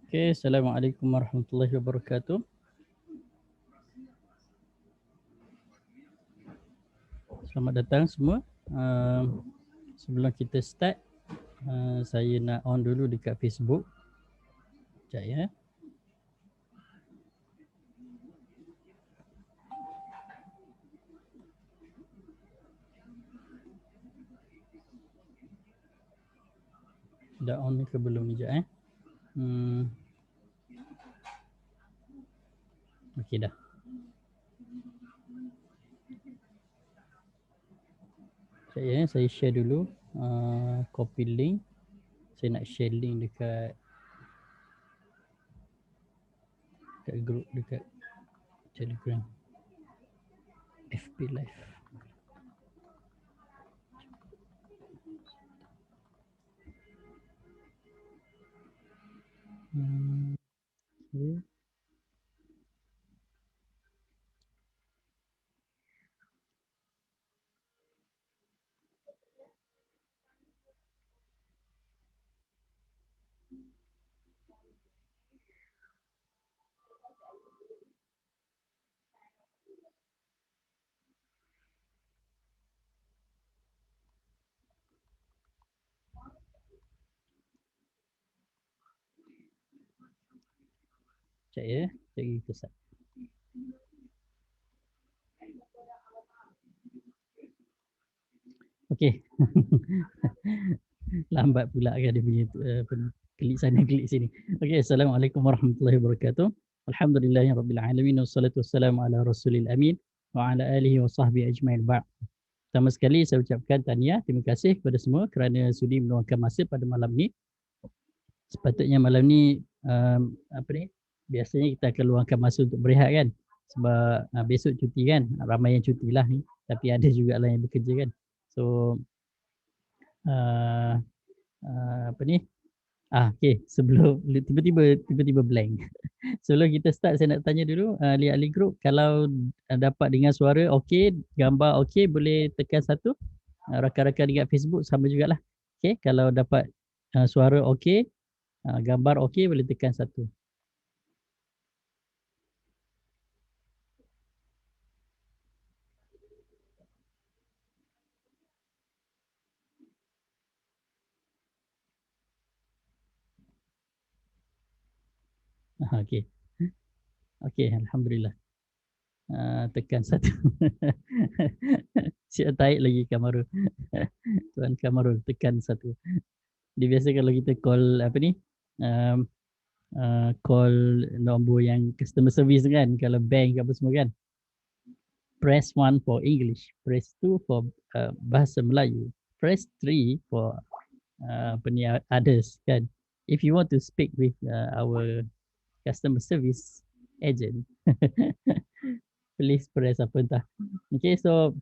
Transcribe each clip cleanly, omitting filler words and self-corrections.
Okay, Assalamualaikum warahmatullahi wabarakatuh. Selamat datang semua. Sebelum kita start, saya nak on dulu dekat Facebook. Sekejap ya. Dah on ke belum ni sekejap Okey dah. Saya share dulu, copy link. Saya nak share link dekat group dekat Telegram. FB Live. Okay. Sekejap ya, sekejap kita start. Okey. Lambat pula kan dia punya klik sana klik sini. Okey, Assalamualaikum warahmatullahi wabarakatuh. Alhamdulillahirabbil alamin wassalatu wassalamu ala rasulil amin wa ala alihi wa sahbihi ajmain ba'd. Pertama sekali saya ucapkan tahniah, terima kasih kepada semua kerana sudi meluangkan masa pada malam ni. Sepatutnya malam ni biasanya kita akan luangkan masa untuk berehat kan. Sebab besok cuti kan, ramai yang cuti lah ni. Tapi ada juga lah yang bekerja kan. So okay, sebelum tiba-tiba blank. Sebelum kita start saya nak tanya dulu ahli-ahli group, kalau dapat dengar suara okey, gambar okey, boleh tekan satu. Rakan-rakan dekat Facebook sama jugalah. Okey, kalau dapat suara okey, gambar okey, boleh tekan satu. Okey. Okey, alhamdulillah. Tekan satu. Siap tarik lagi Kamarul. Tuan Kamarul tekan satu. Dia biasa kalau kita call call nombor yang customer service kan, kalau bank apa semua kan, press 1 for English, press 2 for bahasa Melayu, press 3 for others kan. If you want to speak with our customer service agent, please press apa entah. Okay, so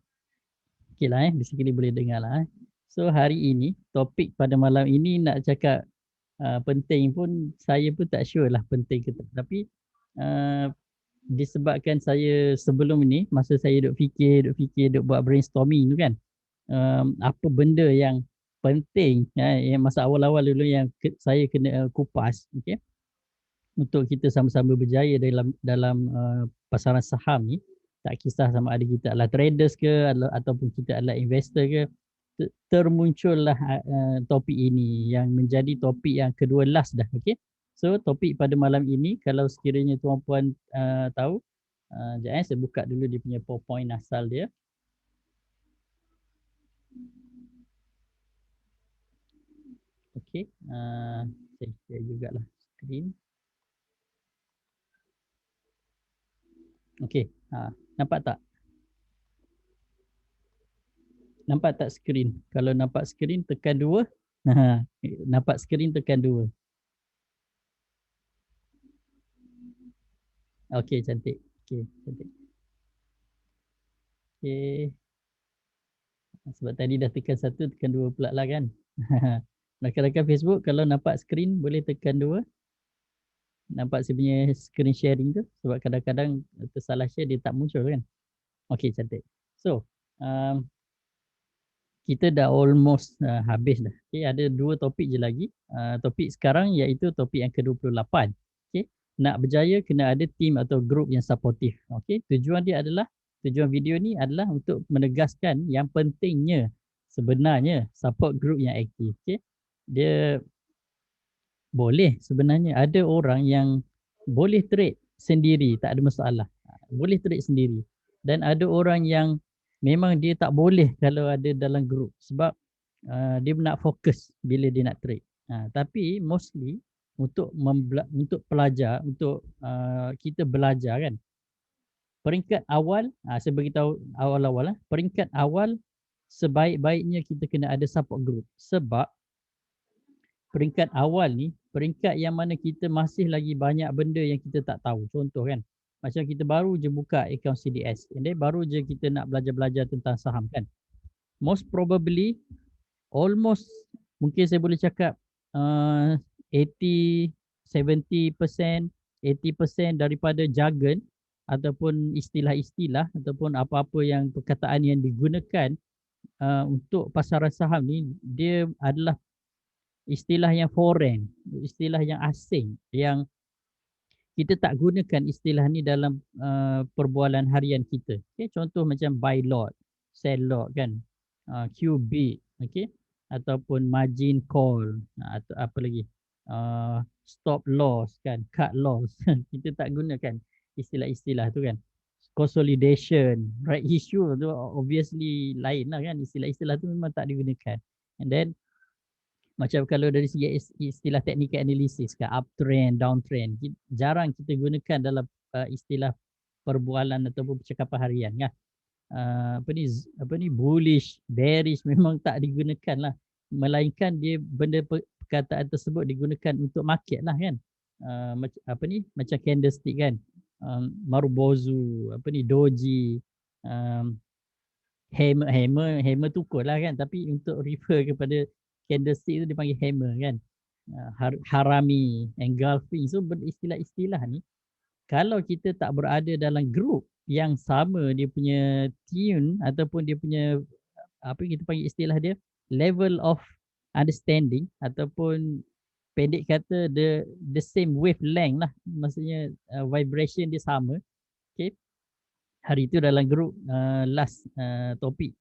okay lah basically boleh dengar lah. So hari ini topik pada malam ini nak cakap penting pun saya pun tak sure lah penting ke tak. Tapi disebabkan saya sebelum ini masa saya duk fikir duk buat brainstorming tu kan, apa benda yang penting yang masa awal-awal dulu yang saya kena kupas, okey, untuk kita sama-sama berjaya dalam pasaran saham ni. Tak kisah sama ada kita adalah traders ke ataupun kita adalah investor ke, termuncullah topik ini yang menjadi topik yang kedua last dah. Okey, so topik pada malam ini, kalau sekiranya tuan-puan tahu, sekejap saya buka dulu dia punya PowerPoint asal dia. Okey, saya share jugalah skrin. Okey, nampak tak? Nampak tak skrin? Kalau nampak skrin tekan 2. Nampak skrin tekan 2. Okey, cantik. Okey, cantik. Okey. Sebab tadi dah tekan 1, tekan 2 pula lah kan. Rakan-rakan Facebook, kalau nampak skrin boleh tekan 2. Nampak saya punya screen sharing tu, sebab kadang-kadang tersalah share dia tak muncul kan. Okey, cantik. So, kita dah almost habis dah. Okay, ada 2 topik je lagi. Topik sekarang iaitu topik yang ke-28. Okay, nak berjaya kena ada team atau group yang supportive. Okay, tujuan video ni adalah untuk menegaskan yang pentingnya sebenarnya support group yang aktif. Okay, dia boleh sebenarnya ada orang yang boleh trade sendiri, tak ada masalah. Boleh trade sendiri. Dan ada orang yang memang dia tak boleh kalau ada dalam group sebab dia nak fokus bila dia nak trade. Tapi mostly untuk pelajar, untuk kita belajar kan, peringkat awal, saya beritahu awal-awal lah, peringkat awal sebaik-baiknya kita kena ada support group. Sebab peringkat awal ni, peringkat yang mana kita masih lagi banyak benda yang kita tak tahu. Contoh kan, macam kita baru je buka account CDS, and then baru je kita nak belajar-belajar tentang saham kan. Most probably, almost mungkin saya boleh cakap 80, 70%, 80% daripada jargon ataupun istilah-istilah ataupun apa-apa yang perkataan yang digunakan untuk pasaran saham ni, dia adalah istilah yang foreign, istilah yang asing, yang kita tak gunakan istilah ni dalam perbualan harian kita. Okay, contoh macam buy lot, sell lot kan, QB, okay, ataupun margin call, atau apa lagi, stop loss kan, cut loss. Kita tak gunakan istilah-istilah tu kan. Consolidation, right issue tu obviously lain lah kan, istilah-istilah tu memang tak digunakan. And then macam kalau dari segi istilah technical analysis ke, uptrend, downtrend, jarang kita gunakan dalam istilah perbualan ataupun percakapan harian kan. Apa ni bullish, bearish memang tak digunakan lah, melainkan dia benda perkataan tersebut digunakan untuk market lah kan. Macam candlestick kan, Marubozu, doji, hammer tukul lah kan, tapi untuk refer kepada candlestick tu dia panggil hammer kan. Harami, engulfing. So istilah-istilah ni kalau kita tak berada dalam group yang sama, dia punya tune ataupun dia punya apa kita panggil istilah dia, level of understanding ataupun pendek kata the same wavelength lah, maksudnya vibration dia sama. Okay, hari itu dalam group last topik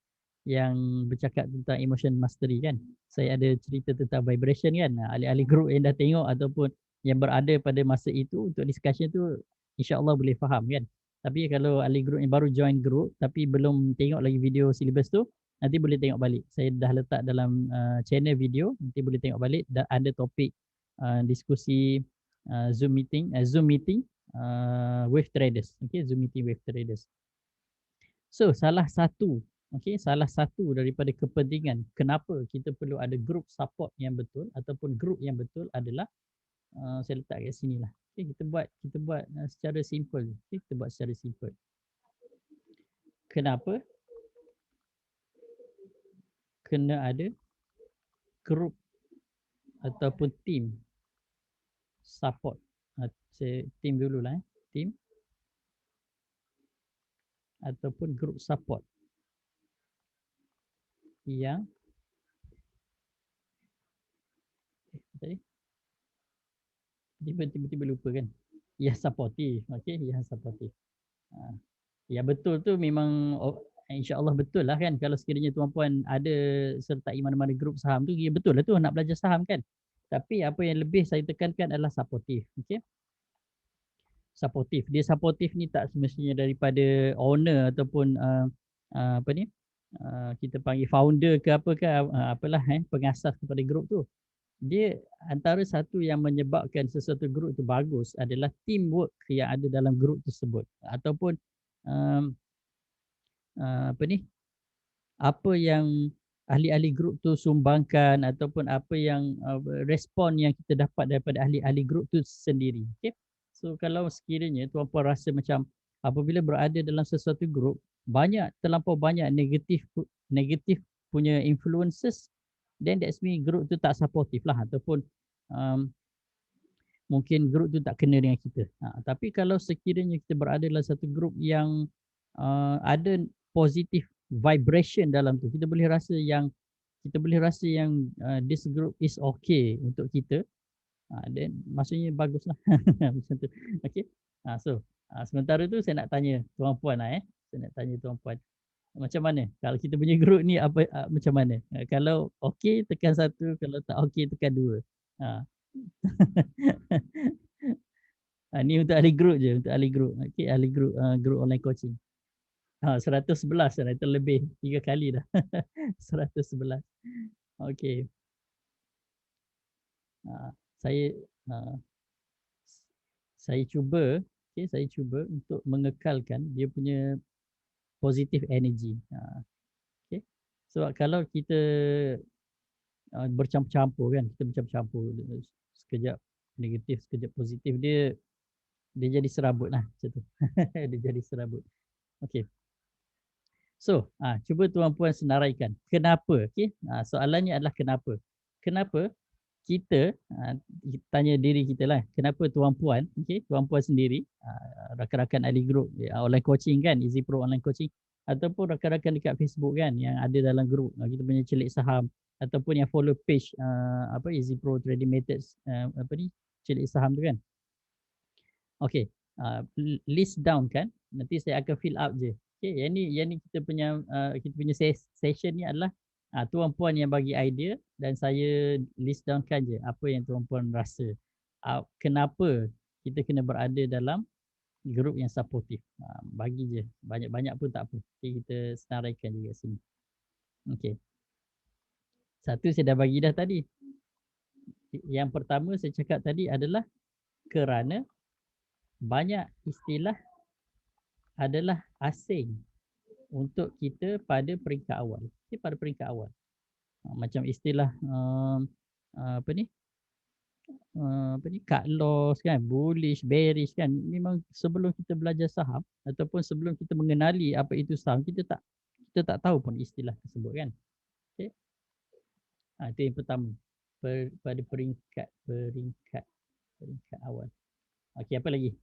yang bercakap tentang emotion mastery kan, saya ada cerita tentang vibration kan. Ahli-ahli group yang dah tengok ataupun yang berada pada masa itu untuk discussion tu, insya-Allah boleh faham kan. Tapi kalau ahli group yang baru join group tapi belum tengok lagi video syllabus tu, nanti boleh tengok balik. Saya dah letak dalam channel video, nanti boleh tengok balik. Ada topik diskusi Zoom meeting with traders. Okay, Zoom meeting with traders. So salah satu daripada kepentingan kenapa kita perlu ada group support yang betul ataupun group yang betul adalah saya letak kat sini lah. Okay, kita buat secara simple. Okay, kita buat secara simple. Kenapa kena ada group ataupun team support? Saya team dululah team ataupun group support. yang tadi tiba-tiba lupa kan. Yang supportive. Okey, yang supportive. Ha. Ya betul tu memang insya-Allah betul lah kan kalau sekiranya tuan-puan ada sertai mana-mana grup saham tu, ya betul lah tu nak belajar saham kan. Tapi apa yang lebih saya tekankan adalah supportive. Okey. Supportive. Dia supportive ni tak semestinya daripada owner ataupun apa ni? Kita panggil founder ke apa ke apalah pengasas kepada grup tu. Dia antara satu yang menyebabkan sesuatu grup itu bagus adalah teamwork yang ada dalam grup tersebut ataupun um, apa ni, apa yang ahli-ahli grup tu sumbangkan ataupun apa yang respon yang kita dapat daripada ahli-ahli grup tu sendiri. Okey. So kalau sekiranya tuan-puan rasa macam apabila berada dalam sesuatu grup terlampau banyak negatif punya influences, then that's mean grup tu tak supportive lah ataupun um, mungkin grup tu tak kena dengan kita. Tapi kalau sekiranya kita berada dalam satu grup yang ada positive vibration dalam tu, kita boleh rasa yang this group is okay untuk kita, then maksudnya baguslah. Macam tu. Okey. Sementara tu saya nak tanya tuan-puan Saya nak tanya tuan-puan. Macam mana? Kalau kita punya grup ni apa macam mana? Kalau okey tekan 1, kalau tak okey tekan 2. Ha. Ni untuk ahli grup je, untuk ahli grup. Okey, ahli grup grup online coaching. 111 dah, itu lebih 3 kali dah. 111. Okey. Saya uh, saya cuba, saya cuba untuk mengekalkan dia punya positive energy. Okey. Sebab kalau kita bercampur-campur kan, kita bercampur-campur sekejap negatif, sekejap positif, dia jadi serabut lah macam tu. Dia jadi serabut. Okey. So, cuba tuan-puan senaraikan. Kenapa? Okay? Soalannya adalah kenapa? Kenapa kita, tanya diri kita lah, kenapa tuan-puan, okay, tuan-puan sendiri, rakan-rakan ahli grup, online coaching kan, Easy Pro online coaching, ataupun rakan-rakan dekat Facebook kan, yang ada dalam grup, kita punya celik saham, ataupun yang follow page Easy Pro Trading Methods, celik saham tu kan. Okay, list down kan, nanti saya akan fill up je. Okay, yang ni kita punya session ni adalah tuan-puan yang bagi idea dan saya list downkan je apa yang tuan-puan rasa. Kenapa kita kena berada dalam grup yang supportive. Bagi je, banyak-banyak pun tak apa. Okay, kita senaraikan juga sini. Okay. Satu saya dah bagi dah tadi. Yang pertama saya cakap tadi adalah kerana banyak istilah adalah asing untuk kita pada peringkat awal. Okay, pada peringkat awal. Macam istilah apa ni? Cut loss kan, bullish, bearish kan. Memang sebelum kita belajar saham ataupun sebelum kita mengenali apa itu saham, kita tak tahu pun istilah tersebut kan. Okay. Itu yang pertama. Pada peringkat awal. Okey, apa lagi?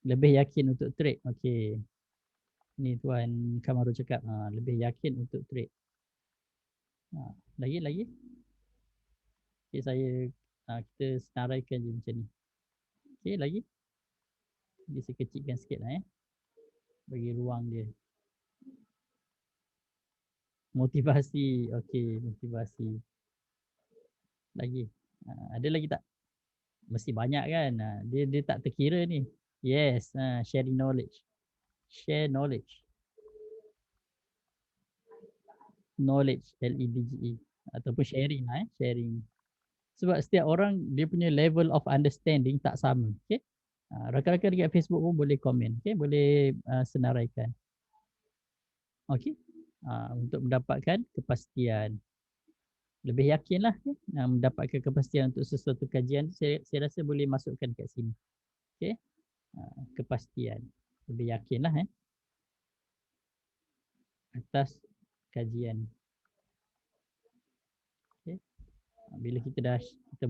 Lebih yakin untuk trade. Okey. Ni Tuan Kamaru cakap, lebih yakin untuk trade. Lagi. Okay, kita senaraikan je macam ni. Okey, lagi. Jadi saya kecilkan sikit lah bagi ruang dia. Motivasi. Okey, motivasi. Lagi. Ada lagi tak? Mesti banyak kan. Dia tak terkira ni. Yes, sharing knowledge. Share knowledge. Knowledge, LEDGE. Ataupun sharing lah sharing. Sebab setiap orang dia punya level of understanding tak sama. Okay. Rakan-rakan dekat Facebook pun boleh komen. Okay. Boleh senaraikan. Okay. Untuk mendapatkan kepastian. Lebih yakinlah mendapatkan kepastian untuk sesuatu kajian, saya rasa boleh masukkan kat sini. Okey. Kepastian. Lebih yakinlah atas kajian. Okey. Bila kita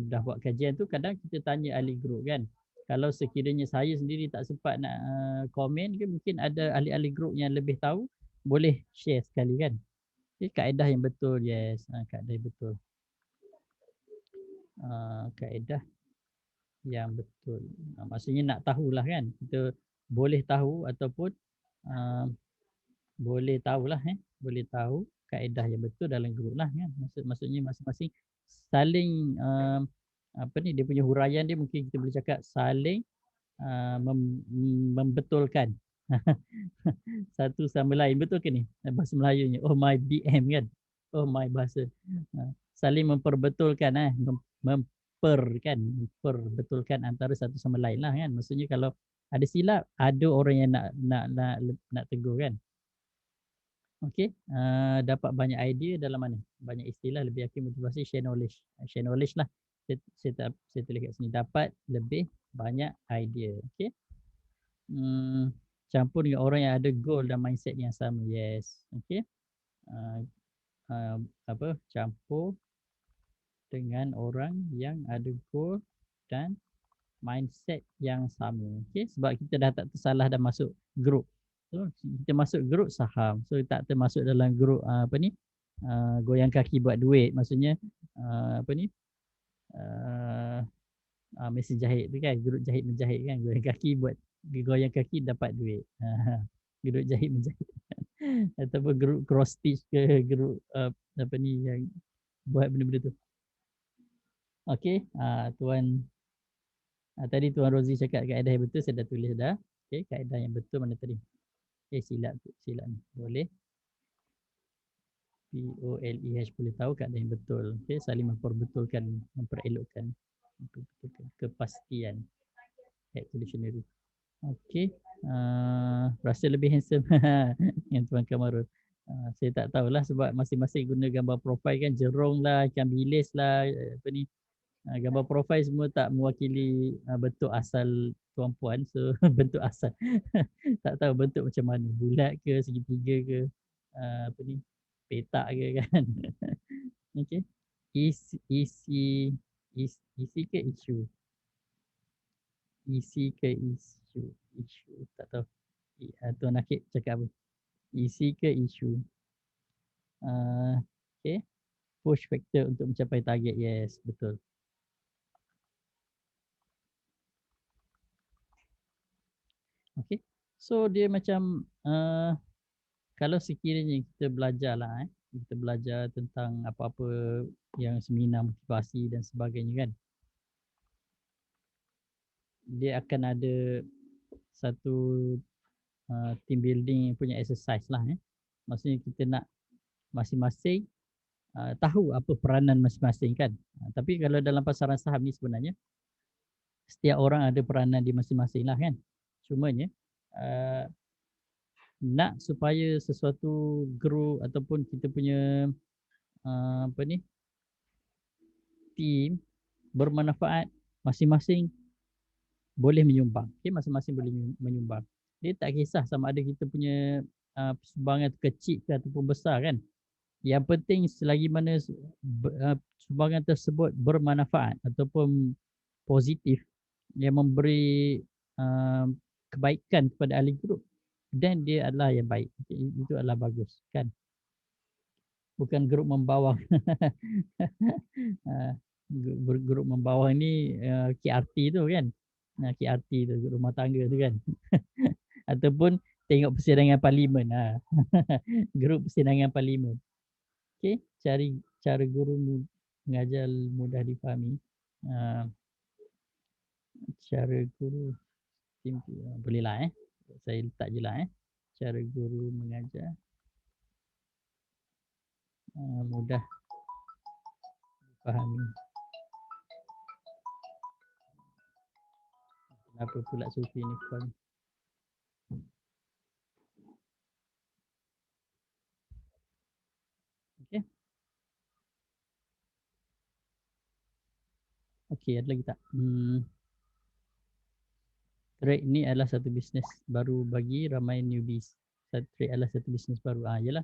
dah buat kajian tu, kadang kita tanya ahli grup kan. Kalau sekiranya saya sendiri tak sempat nak komen ke, mungkin ada ahli-ahli grup yang lebih tahu, boleh share sekali kan. Okay, kaedah yang betul, yes. Kaedah yang betul. Kaedah yang betul. Maksudnya nak tahulah kan. Kita boleh tahu ataupun uh, boleh tahulah boleh tahu kaedah yang betul dalam grup lah kan. Maksudnya masing-masing saling apa ni dia punya huraian dia mungkin kita boleh cakap saling membetulkan satu sama lain. Betul ke ni bahasa Melayunya? Oh my BM kan. Oh my bahasa. Saling memperbetulkan memperbetulkan antara satu sama lain lah kan. Maksudnya kalau ada silap, ada orang yang nak tegur kan. Okey, dapat banyak idea dalam mana? Banyak istilah lebih aktif motivasi share knowledge. Share knowledge lah. Saya tulis kat sini dapat lebih banyak idea. Okey. Campur dengan orang yang ada goal dan mindset yang sama. Yes. Okey. Apa? Campur dengan orang yang ada goal dan mindset yang sama. Okey, sebab kita dah tak tersalah dah masuk grup. So kita masuk grup saham. So tak termasuk dalam grup apa ni? Goyang kaki buat duit. Maksudnya apa ni? Mesin jahit tu kan, grup jahit menjahit kan, goyang kaki buat goyang kaki dapat duit. Grup jahit menjahit. Ataupun grup cross stitch ke grup apa ni yang buat benda-benda tu. Okey, tuan tadi Tuan Rozi cakap kaedah yang betul, saya dah tulis dah. Okey, kaedah yang betul mana tadi? Silap ni. Boleh. POLEH boleh tahu kaedah yang betul. Okey, saling memperbetulkan, memperelokkan kepastian. Evolutionary. Okey. Rasa lebih handsome yang Tuan Kamarul. Saya tak tahulah sebab masing-masing guna gambar profil kan, jerung lah, ikan bilis lah, apa ni, gambar profil semua tak mewakili bentuk asal tuan puan. So bentuk asal tak tahu bentuk macam mana, bulat ke, segitiga ke, apa ni, petak ke kan. Okey. Isi ke isu? Isi ke isu? Isu tak tahu. Tuan Akid cakap apa? Isi ke isu? Okay. Push factor untuk mencapai target. Yes, betul. Okay. So dia macam kalau sekiranya kita belajar lah kita belajar tentang apa-apa yang seminar motivasi dan sebagainya kan, dia akan ada satu team building punya exercise lah maksudnya kita nak masing-masing tahu apa peranan masing-masing kan. Tapi kalau dalam pasaran saham ni sebenarnya setiap orang ada peranan di masing-masing lah kan. Cumanya nak supaya sesuatu grow ataupun kita punya apa ni, team bermanfaat, masing-masing boleh menyumbang. Okay, masing-masing boleh menyumbang. Dia tak kisah sama ada kita punya sumbangan kecil ke ataupun besar kan. Yang penting selagi mana sumbangan tersebut bermanfaat ataupun positif yang memberi kebaikan kepada ahli grup, dan dia adalah yang baik. Okay, itu adalah bagus kan. Bukan grup membawang. Grup membawang ni KRT tu kan. KRT tu, rumah tangga tu kan. Ataupun tengok persidangan parlimen. Grup persidangan parlimen. Okey, cari cara guru mengajar mudah difahami. Cara guru bolehlah saya letak je lah cara guru mengajar mudah difahami. Kenapa pula Sufi ni faham? Okey. Okey, ada lagi tak? Trade ni adalah satu bisnes baru bagi ramai newbies. Trade adalah satu bisnes baru. Yalah.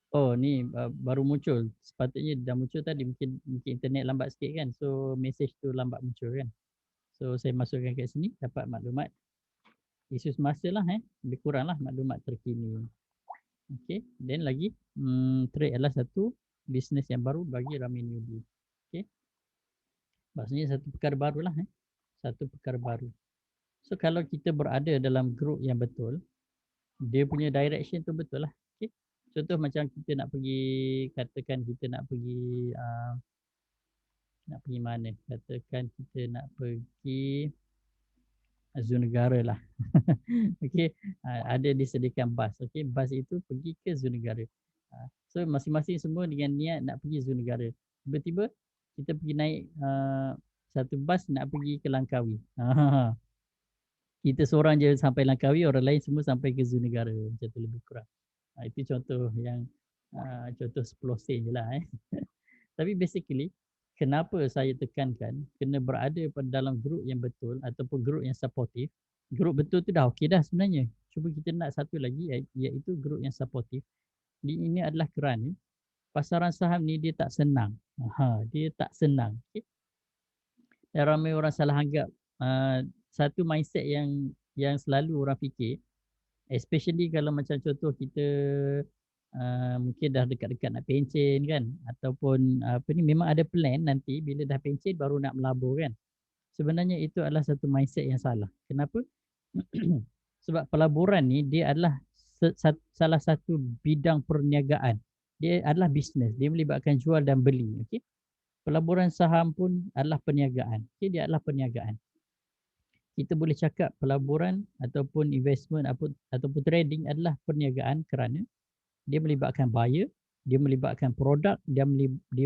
Oh ni baru muncul. Sepatutnya dah muncul tadi, mungkin internet lambat sikit kan. So message tu lambat muncul kan. So saya masukkan kat sini, dapat maklumat isu semasa lah lebih kurang lah maklumat terkini. Okey, then lagi trade adalah satu bisnes yang baru bagi ramai newbie. Okey, maksudnya satu perkara barulah satu perkara baru. So kalau kita berada dalam group yang betul, dia punya direction tu betul lah. Okey. Contoh macam kita nak pergi, katakan kita nak pergi mana? Katakan kita nak pergi zoo negara lah. Okey, ada disediakan bas. Okey, bas itu pergi ke zoo negara. So masing-masing semua dengan niat nak pergi zoo negara. Tiba-tiba kita pergi naik satu bas nak pergi ke Langkawi. Kita seorang je sampai Langkawi, orang lain semua sampai ke zoo negara. Macam tu lebih kurang. Itu contoh yang contoh 10 sen je lah. Tapi basically, kenapa saya tekankan kena berada pada dalam grup yang betul ataupun grup yang supportive. Grup betul tu dah okey dah sebenarnya. Cuba kita nak satu lagi iaitu grup yang supportive. Ini adalah kerana pasaran saham ni dia tak senang. Dia tak senang. Okay? Dan ramai orang salah anggap satu mindset yang selalu orang fikir, especially kalau macam contoh kita mungkin dah dekat-dekat nak pencen kan, ataupun apa ni, memang ada plan nanti bila dah pencen baru nak melabur kan. Sebenarnya itu adalah satu mindset yang salah. Kenapa? Sebab pelaburan ni dia adalah salah satu bidang perniagaan. Dia adalah bisnes. Dia melibatkan jual dan beli. Okay? Pelaburan saham pun adalah perniagaan. Okay? Dia adalah perniagaan. Kita boleh cakap pelaburan ataupun investment ataupun trading adalah perniagaan kerana dia melibatkan buyer, dia melibatkan produk, dia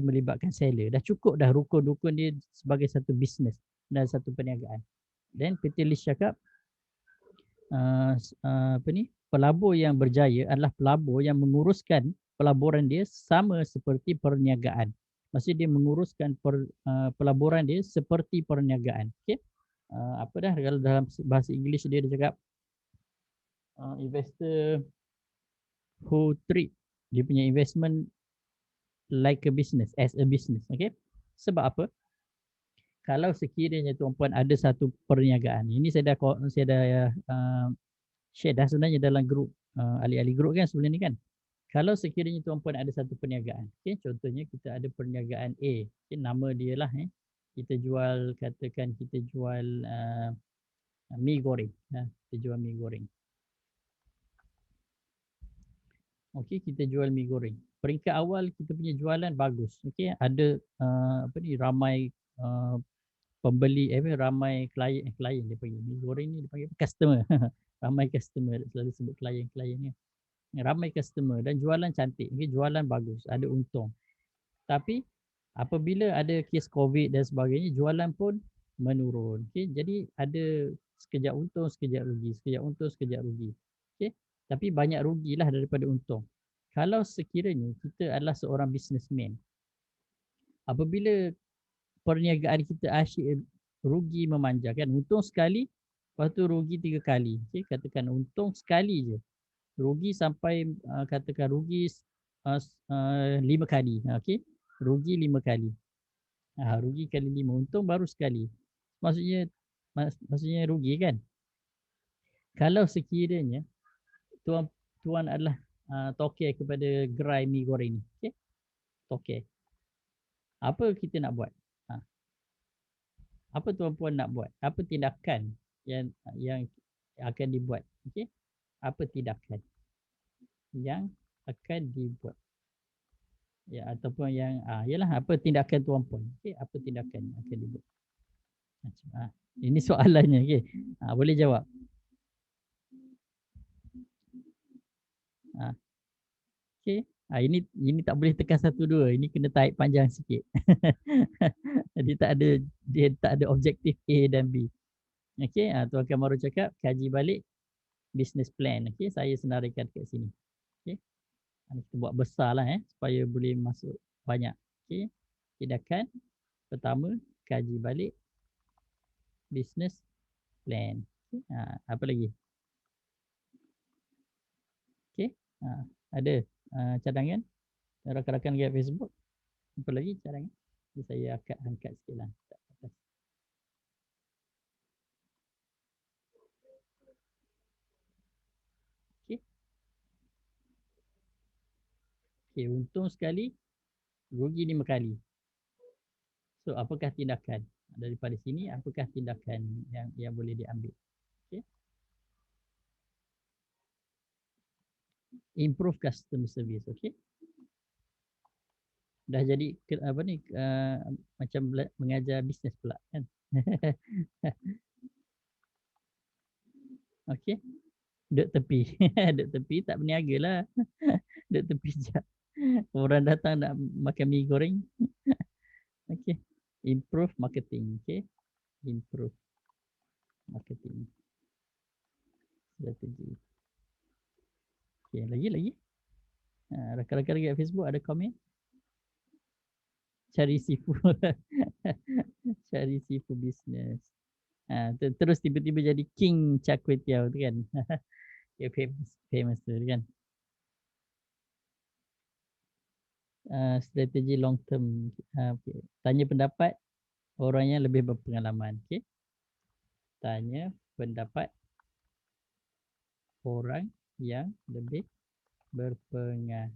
melibatkan seller. Dah cukup dah rukun-rukun dia sebagai satu bisnes dan satu perniagaan. Dan PT List cakap pelabur yang berjaya adalah pelabur yang menguruskan pelaburan dia sama seperti perniagaan. Maksudnya dia menguruskan pelaburan dia seperti perniagaan. Okey. Apa dah kalau dalam bahasa Inggeris dia cakap investor who treat dia punya investment like a business, as a business. Okay. Sebab apa? Kalau sekiranya tuan-puan ada satu perniagaan, ini saya dah share dah sebenarnya dalam grup ahli-ahli grup kan sebelum ni kan. Kalau sekiranya tuan-puan ada satu perniagaan, okay, contohnya kita ada perniagaan A, okay, nama dia lah kita jual, katakan kita jual mi goreng, kita jual mi goreng. Okey, kita jual mi goreng. Peringkat awal kita punya jualan bagus. Okey, ada ramai pembeli, ramai klien dia panggil. Mi goreng ni dia panggil customer. Ramai customer, selalu sebut klien ni. Ramai customer dan jualan cantik. Okey, jualan bagus, ada untung. Tapi apabila ada kes COVID dan sebagainya, jualan pun menurun. Okey, jadi ada sekejap untung, sekejap rugi, sekejap untung, sekejap rugi. Okey, tapi banyak rugilah daripada untung. Kalau sekiranya kita adalah seorang businessman, apabila perniagaan kita asyik rugi memanjang kan, untung sekali, lepas tu rugi 3 kali. Okey, katakan untung sekali je, rugi sampai katakan rugi 5 kali. Okey, rugi 5 kali. Rugi kali 5, untung baru sekali. Maksudnya rugi kan. Kalau sekiranya tuan adalah tokek kepada gerai mi goreng ni, okey, tokek, apa kita nak buat? Apa tuan-puan nak buat? Apa tindakan yang akan dibuat? Okey, apa tindakan yang akan dibuat? Ya, ataupun yang yalah, apa tindakan tuan-puan? Okey, apa tindakan yang akan dibuat? Ini soalannya, okey. Boleh jawab. Okey. Ini tak boleh tekan 1 2. Ini kena tarik panjang sikit. Dia tak ada objektif A dan B. Okey, Tuan Kamaru cakap kaji balik business plan. Okey, saya senaraikan kat sini. Okey. Kita buat besarlah supaya boleh masuk banyak. Okey. Tindakan pertama, kaji balik business plan. Okay. Apa lagi? Okey. Ada cadangan rakan-rakan dekat Facebook? Apa lagi cadangan? Saya akan angkat sikitlah. Okey. Okay, untung sekali, rugi 5 kali. So, apakah tindakan? Daripada sini, apakah tindakan yang boleh diambil? Okay. Improve customer service, okay. Dah jadi apa ni, macam mengajar bisnes pula kan. Okay. Duduk tepi. Duduk tepi tak berniaga lah. Duduk tepi je. Orang datang nak makan mi goreng. Okay. Improve marketing. Okay. Improve marketing strategi. Okay. Lagi. Rakan-rakan dekat Facebook ada komen. Cari sifu. Cari sifu business. Terus tiba-tiba jadi king char kway teow tu kan. Dia famous tu kan. Strategi long term. Okay. Tanya pendapat orang yang lebih berpengalaman. Okay. Tanya pendapat orang yang lebih berpengalaman.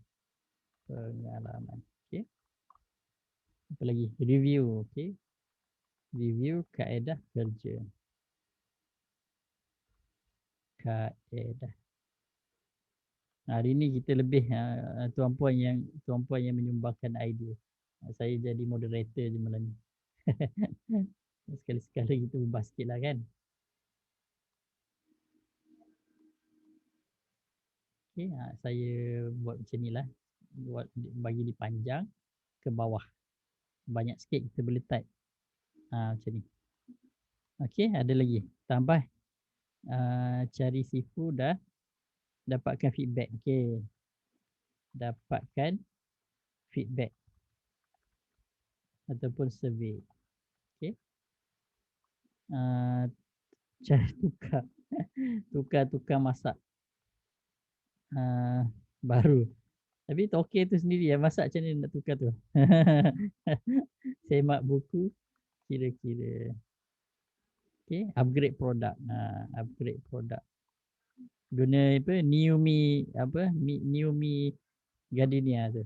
Okay. Apa lagi? Review. Okay. Review kaedah kerja. Kaedah. Hari ni kita lebih tuan-puan yang menyumbangkan idea. Saya jadi moderator je malam ni. Sekali-sekala kita ubah sikit lah kan. Okay, saya buat macam ni lah. Bagi dipanjang ke bawah. Banyak sikit kita boleh type. Macam ni. Okay, ada lagi. Tambah cari sifu dah dapatkan feedback. Okay. Dapatkan feedback ataupun survey. Okay. Cari tukar masak baru. Tapi toke tu sendiri yang masak macam mana nak tukar tu. Semak buku kira-kira. Okay, upgrade produk. Upgrade produk. Guna apa? New me gardenia tu.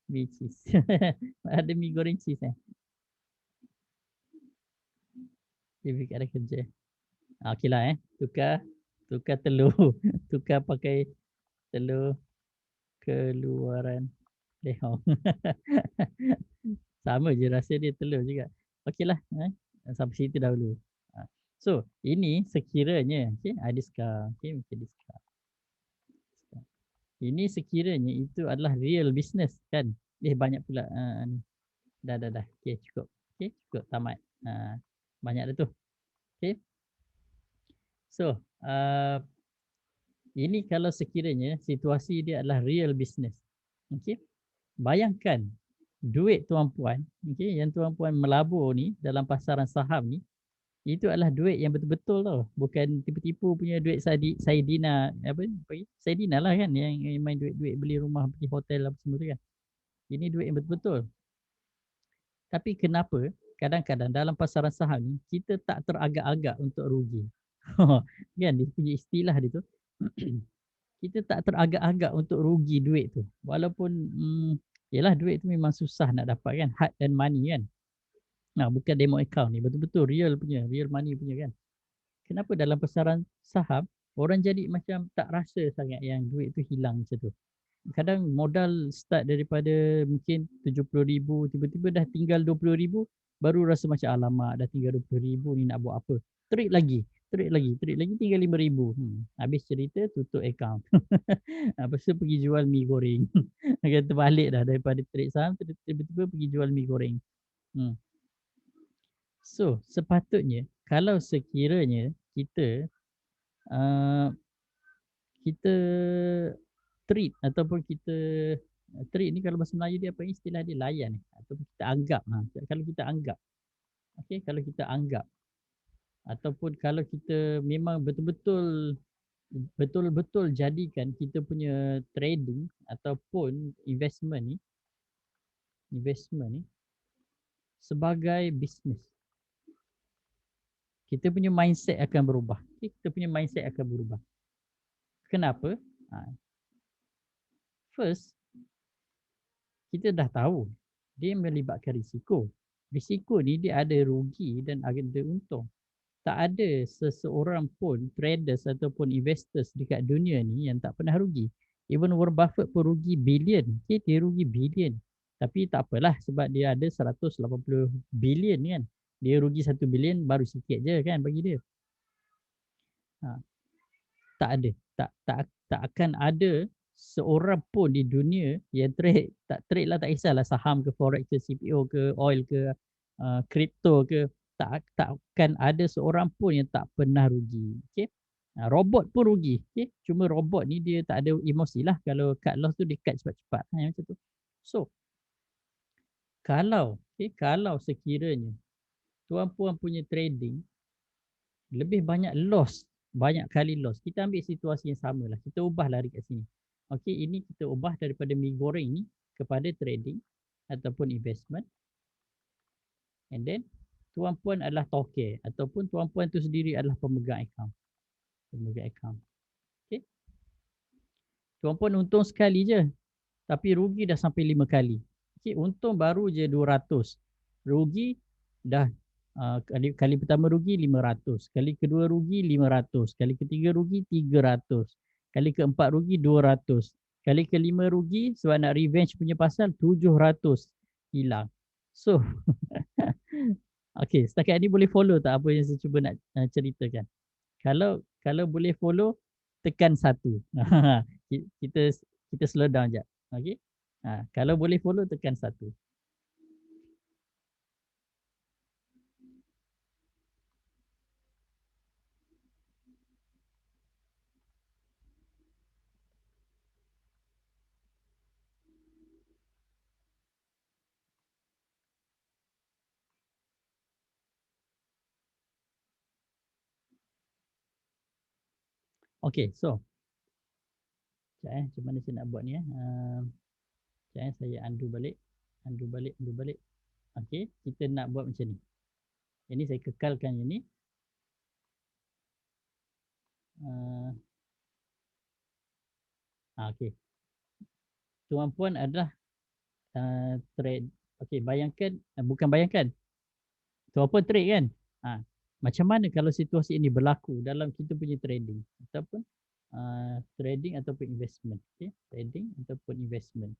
Mi cheese. Ada mi goreng cheese Dia ada kerja. Okey lah Tukar telur. Tukar pakai telur keluaran lehong. Sama je rasa dia telur juga. Okeylah, sampai situ dahulu. So, ini sekiranya, okay, Adiska, okay, Adiska. Ini sekiranya itu adalah real business kan. Banyak pula. Dah. Okay, cukup. Okay, cukup tamat. Banyak dah tu. Okay. So, ini kalau sekiranya situasi dia adalah real business. Okay. Bayangkan duit tuan-puan, okay, yang tuan-puan melabur ni dalam pasaran saham ni, itu adalah duit yang betul-betul tau. Bukan tipu-tipu punya duit Saidina. Saidina lah kan yang main duit-duit beli rumah, beli hotel apa semua tu kan. Ini duit yang betul-betul. Tapi kenapa kadang-kadang dalam pasaran saham ni kita tak teragak-agak untuk rugi. Kan dia punya istilah dia tu. Kita tak teragak-agak untuk rugi duit tu. Walaupun yalah duit tu memang susah nak dapat kan. Hard and money kan. Bukan demo account ni. Betul-betul real punya. Real money punya kan. Kenapa dalam pasaran saham orang jadi macam tak rasa sangat yang duit tu hilang macam tu. Kadang modal start daripada mungkin 70,000, tiba-tiba dah tinggal 20,000, baru rasa macam alamak dah tinggal 20,000 ni nak buat apa. Trade lagi tinggal 5,000. Habis cerita tutup account. Lepas tu pergi jual mi goreng. Kata balik dah daripada trade saham tiba-tiba pergi jual mi goreng. So sepatutnya kalau sekiranya kita treat ataupun kita treat ni kalau bahasa Melayu dia apa istilah dia layan ataupun kita anggap kalau kita anggap okey kalau kita anggap ataupun kalau kita memang betul-betul jadikan kita punya trading ataupun investment ni sebagai bisnes, kita punya mindset akan berubah. Kenapa? First, kita dah tahu dia melibatkan risiko. Risiko ni dia ada rugi dan ada untung. Tak ada seseorang pun traders ataupun investors dekat dunia ni yang tak pernah rugi. Even Warren Buffett pun rugi bilion. Okay, dia rugi bilion. Tapi tak apalah sebab dia ada 180 bilion kan. Dia rugi 1 bilion baru sikit je kan bagi dia. Ha, tak ada. Tak akan ada seorang pun di dunia yang trade lah, tak kisahlah saham ke forex ke CPO ke oil ke crypto ke, tak akan ada seorang pun yang tak pernah rugi. Okey. Robot pun rugi. Okey. Cuma robot ni dia tak ada emosi lah, kalau cut loss tu dia cut cepat-cepat macam tu. So kalau sekiranya tuan-puan punya trading lebih banyak loss, banyak kali loss. Kita ambil situasi yang sama lah. Kita ubah lari kat sini. Okey, ini kita ubah daripada mi goreng ni kepada trading ataupun investment. And then tuan-puan adalah toke ataupun tuan-puan tu sendiri adalah pemegang akaun. Pemegang akaun. Okey. Tuan-puan untung sekali je tapi rugi dah sampai 5 kali. Okey, untung baru je 200. Rugi dah kali pertama rugi 500, kali kedua rugi 500, kali ketiga rugi 300, kali keempat rugi 200, kali kelima rugi sebab nak revenge punya pasal 700 hilang. So okey, setakat ni boleh follow tak apa yang saya cuba nak ceritakan? Kalau boleh follow, tekan 1. kita kita slow down jap. Okey. Kalau boleh follow, tekan 1. Okey, so sekejap macam mana saya nak buat ni sekejap saya undo balik. Undo balik. Okey, kita nak buat macam ni. Ini saya kekalkan yang ni. Okey. Tuan-puan adalah trade. Okey, bayangkan, bukan bayangkan. Tuan-puan trade kan? Macam mana kalau situasi ini berlaku dalam kita punya trading ataupun trading ataupun investment. Okay? Trading ataupun investment.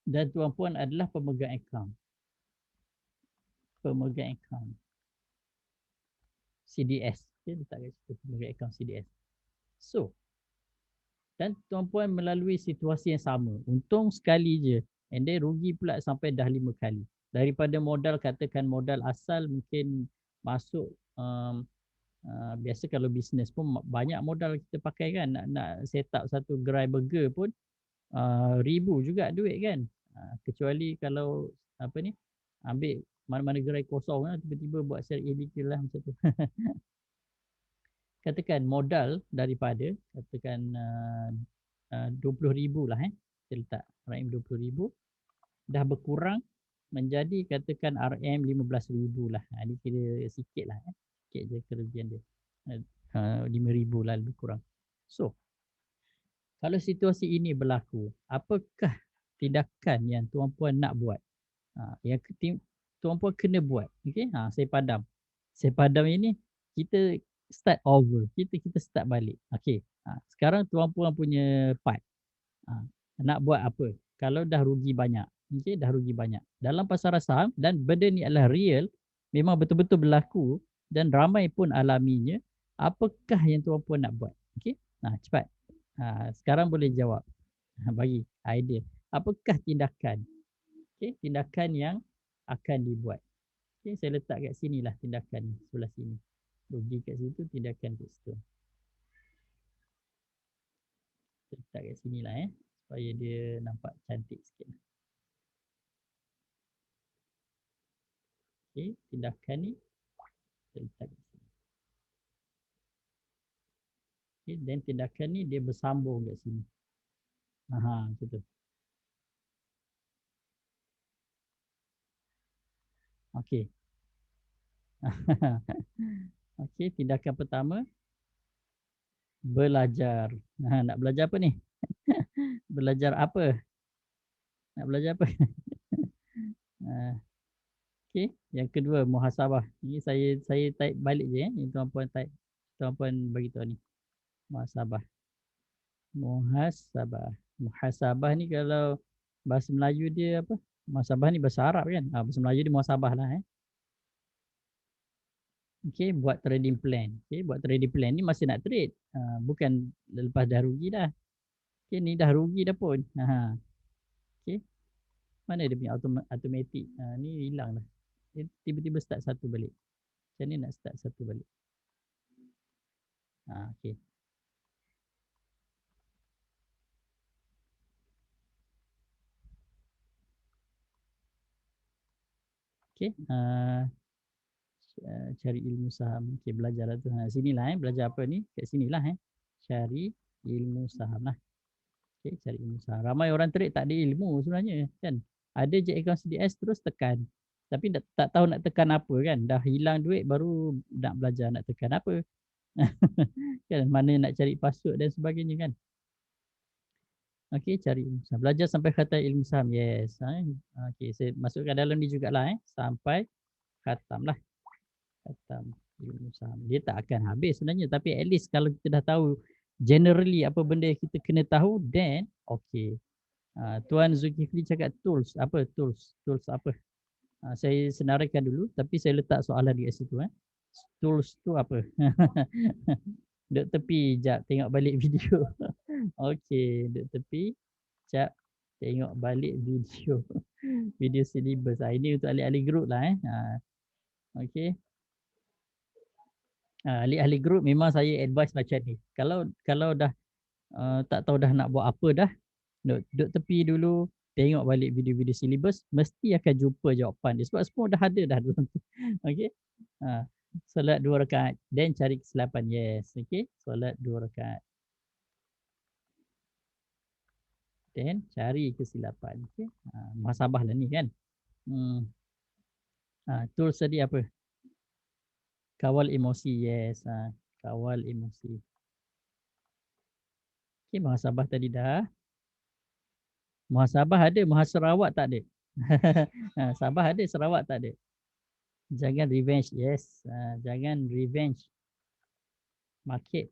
Dan tuan-puan adalah pemegang akaun. Pemegang akaun. CDS. Okay? Letak kat situ pemegang akaun CDS. So, dan tuan-puan melalui situasi yang sama. Untung sekali je. And then rugi pula sampai dah 5 kali. Daripada modal, katakan modal asal mungkin masuk biasa kalau bisnes pun banyak modal kita pakai kan, nak set up satu gerai burger pun ribu juga duit kan. Kecuali kalau apa ni, ambil mana-mana gerai kosong lah, tiba-tiba buat share illegal lah macam tu. Katakan modal daripada katakan 20,000 lah kita letak RM20,000 dah berkurang menjadi katakan RM15,000 lah. Ini kira sikit lah sikit je kerugian dia. 5,000 lah lebih kurang. So, kalau situasi ini berlaku, apakah tindakan yang tuan-puan nak buat? Yang tuan-puan kena buat. Okey, saya padam. Saya padam ini kita start over. Kita start balik. Okey. Sekarang tuan-puan punya part. Nak buat apa? Kalau dah rugi banyak. Okey, dah rugi banyak. Dalam pasaran saham dan benda ni adalah real, memang betul-betul berlaku dan ramai pun alaminya. Apakah yang tuan-puan nak buat? Okey. Cepat. Sekarang boleh jawab. Bagi idea. Apakah tindakan? Okey, tindakan yang akan dibuat. Okey, saya letak kat sinilah tindakan sebelah sini. Rugi kat situ, tindakan kat situ. Saya letak kat sinilah supaya dia nampak cantik sikit. Okey, tindakan ni saya letak kat sini. Okey, dan tindakan ni dia bersambung kat sini. Macam tu. Okey. Okey, tindakan pertama belajar. Nak belajar apa ni? Belajar apa? Nak belajar apa? Okey, yang kedua muhasabah. Ini saya type balik je ni tuan-puan type. Tuan-puan bagi tahu ni. Muhasabah. Muhasabah. Muhasabah ni kalau bahasa Melayu dia apa? Muhasabah ni bahasa Arab kan? Bahasa Melayu dia muhasabah lah Okey, buat trading plan. Okey, buat trading plan ni masih nak trade. Bukan lepas dah rugi dah. Okey, ni dah rugi dah pun. Okey. Mana dia punya automatic? Ni hilang dah. Dia tiba-tiba start satu balik. Macam ni nak start satu balik. Okey. Okey. Cari ilmu saham. Okey, belajar lah tu. Sinilah belajar apa ni? Kat sinilah Cari ilmu saham lah. Okey, cari ilmu saham. Ramai orang trade tak ada ilmu sebenarnya kan. Ada je akaun CDS terus tekan. Tapi tak tahu nak tekan apa kan. Dah hilang duit baru nak belajar nak tekan apa. Kan mana nak cari password dan sebagainya kan. Okey, cari ilmu saham. Belajar sampai khatam ilmu saham. Yes. Okey, saya masukkan dalam ni jugalah sampai khatam lah. Khatam ilmu saham. Dia tak akan habis sebenarnya tapi at least kalau kita dah tahu generally apa benda yang kita kena tahu then okey. Tuan Zulkifli cakap tools. Apa tools? Tools apa? Saya senaraikan dulu tapi saya letak soalan di situ. Tools tu apa? Duduk tepi jap tengok balik video. Okey, duduk tepi. Jap tengok balik video. Video syllabus. Ini untuk ahli-ahli group lah Okey. Ahli-ahli group memang saya advise macam ni. Kalau dah tak tahu dah nak buat apa dah, duduk tepi dulu, tengok balik video-video syllabus, mesti akan jumpa jawapan dia. Sebab semua dah ada dah dalam tu. Okey. Solat 2 rakaat, then cari kesilapan. Yes, okey. Solat 2 rakaat. Then cari kesilapan. Okey. Muhasabah lah ni kan. Tools tadi apa? Kawal emosi. Yes. Kawal emosi. Okey, muhasabah tadi dah. Muhasabah ada, muhasarawat tak ada. Sabah ada, Sarawak tak ada. Jangan revenge. Yes. Jangan revenge market.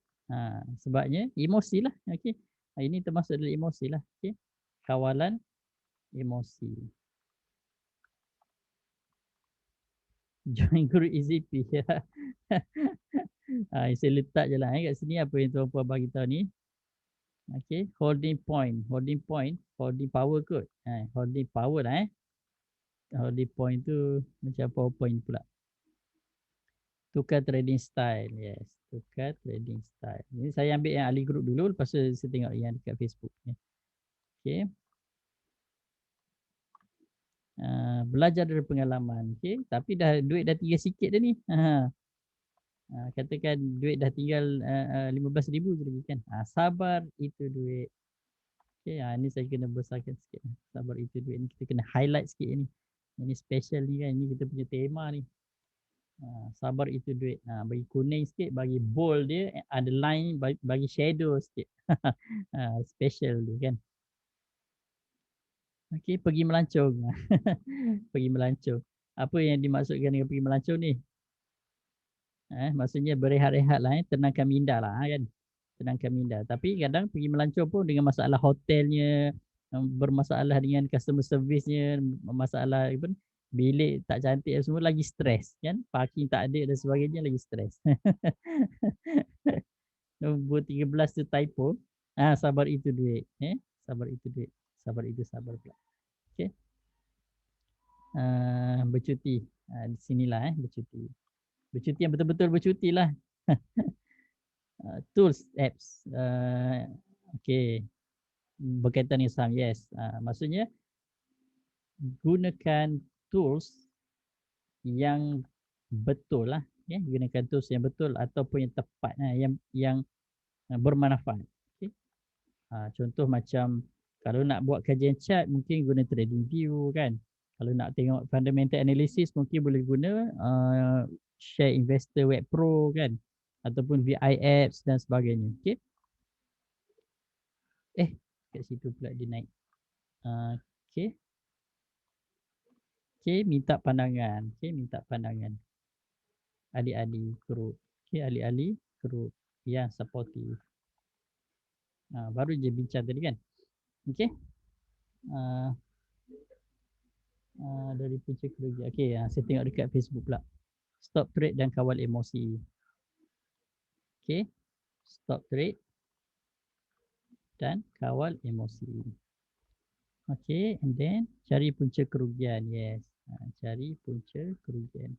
Sebabnya emosi lah. Okey. Ini termasuk dalam emosi lah. Okey. Kawalan emosi. Join group EZP. Saya letak je lah kat sini apa yang tuan-puan bagi tahu ni. Okey, holding point, holding power kot. Holding power lah Holding point tu macam PowerPoint pula. Tukar trading style. Yes, tukar trading style. Ini saya ambil yang ahli group dulu lepas tu saya tengok yang dekat Facebook ni. Okey. Belajar dari pengalaman. Okey, tapi dah duit dah tinggal sikit dah ni. Katakan duit dah tinggal 15,000 je lagi kan. Sabar itu duit. Okey, ni saya kena besarkan sikit. Sabar itu duit ni kita kena highlight sikit ni. Ini special ni kan. Ini kita punya tema ni. Sabar itu duit. Bagi kuning sikit, bagi bold dia, underline, bagi shadow sikit. Special dia kan. Okey, pergi melancong. Pergi melancong. Apa yang dimaksudkan dengan pergi melancong ni? Maksudnya berehat-rehat lah tenangkan minda lah kan. Tenangkan minda. Tapi kadang pergi melancong pun dengan masalah hotelnya, bermasalah dengan customer service-nya, masalah apa, bilik tak cantik semua lagi stres kan. Parking tak ada dan sebagainya lagi stres. Nombor 13 tu typo. Sabar itu duit. Sabar itu duit. Sabar itu sabar pula. Okey. Bercuti. Di sinilah bercuti. Bercuti yang betul-betul bercuti lah. Tools, apps. Okey. Berkaitan dengan saham, yes. Maksudnya gunakan tools yang betul lah. Gunakan tools yang betul ataupun yang tepat, yang bermanfaat. Okay. Contoh macam kalau nak buat kajian chart mungkin guna TradingView kan. Kalau nak tengok fundamental analysis mungkin boleh guna Share Investor Web Pro kan ataupun VI Apps dan sebagainya. Okey. kat situ pula dia naik. Okey. Okey, minta pandangan. Okey, minta pandangan. Ahli-ahli group. Okey, ahli-ahli group yang supportive. Baru je bincang tadi kan. Okey. Uh, dari punca kerugian. Okey, saya tengok dekat Facebook pula. Stop trade dan kawal emosi. Okey. Stop trade dan kawal emosi. Okey, and then cari punca kerugian. Yes. Cari punca kerugian.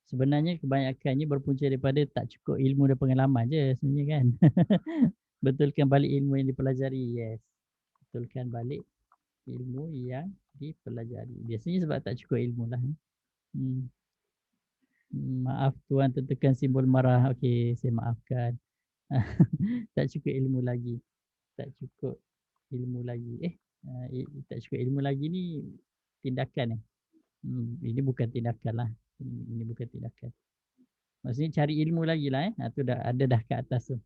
Sebenarnya kebanyakannya berpunca daripada tak cukup ilmu dan pengalaman je sebenarnya kan. Betulkan balik ilmu yang dipelajari. Yes. Betulkan balik ilmu yang dipelajari. Biasanya sebab tak cukup ilmu lah. Maaf tuan tertekan simbol marah. Okey, saya maafkan. Tak cukup ilmu lagi. Tak cukup ilmu lagi. Tak cukup ilmu lagi ni tindakan. Ini bukan tindakan lah. Ini bukan tindakan. Maksudnya cari ilmu lagi lah. Tu dah ada dah kat atas tu.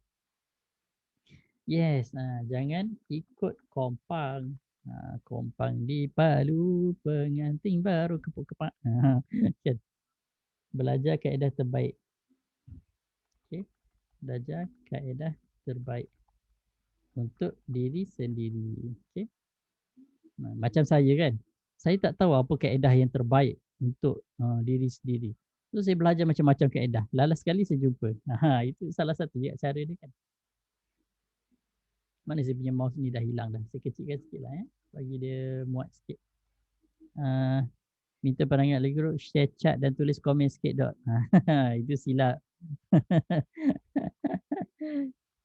Yes, jangan ikut kompang. Kompang di Palu, pengantin baru kepuk-kepak. Kan? Belajar kaedah terbaik. Okay. Belajar kaedah terbaik untuk diri sendiri. Okay. Macam saya kan. Saya tak tahu apa kaedah yang terbaik untuk diri sendiri. So saya belajar macam-macam kaedah. Last sekali saya jumpa. Itu salah satu cara dia kan. Mana saya punya mouse ni dah hilang dah. Saya kecilkan sikit lah. Bagi dia muat sikit. Minta pandangan lagi group, share chat dan tulis komen sikit dok. Itu silap.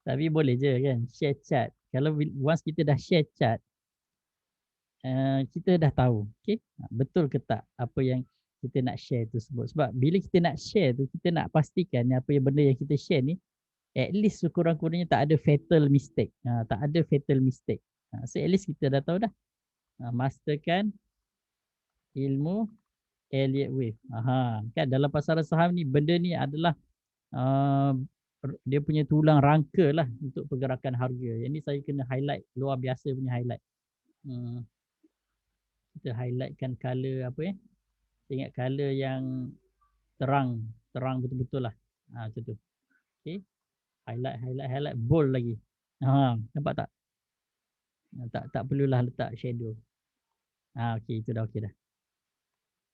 Tapi boleh je kan share chat. Kalau once kita dah share chat, kita dah tahu. Okay? Betul ke tak apa yang kita nak share tu sebut. Sebab bila kita nak share tu, kita nak pastikan apa yang benda yang kita share ni, at least sekurang-kurangnya tak ada fatal mistake. Tak ada fatal mistake. So at least kita dah tahu dah. Masterkan ilmu Elliott Wave. Kan dalam pasaran saham ni benda ni adalah dia punya tulang rangka lah untuk pergerakan harga. Yang ni saya kena highlight, luar biasa punya highlight. Kita highlightkan color apa ya? Ingat color yang terang betul-betul lah. Macam tu. Okay. Highlight, bold lagi. Nampak tak? Tak perlulah letak shadow. Okay, itu dah okay dah.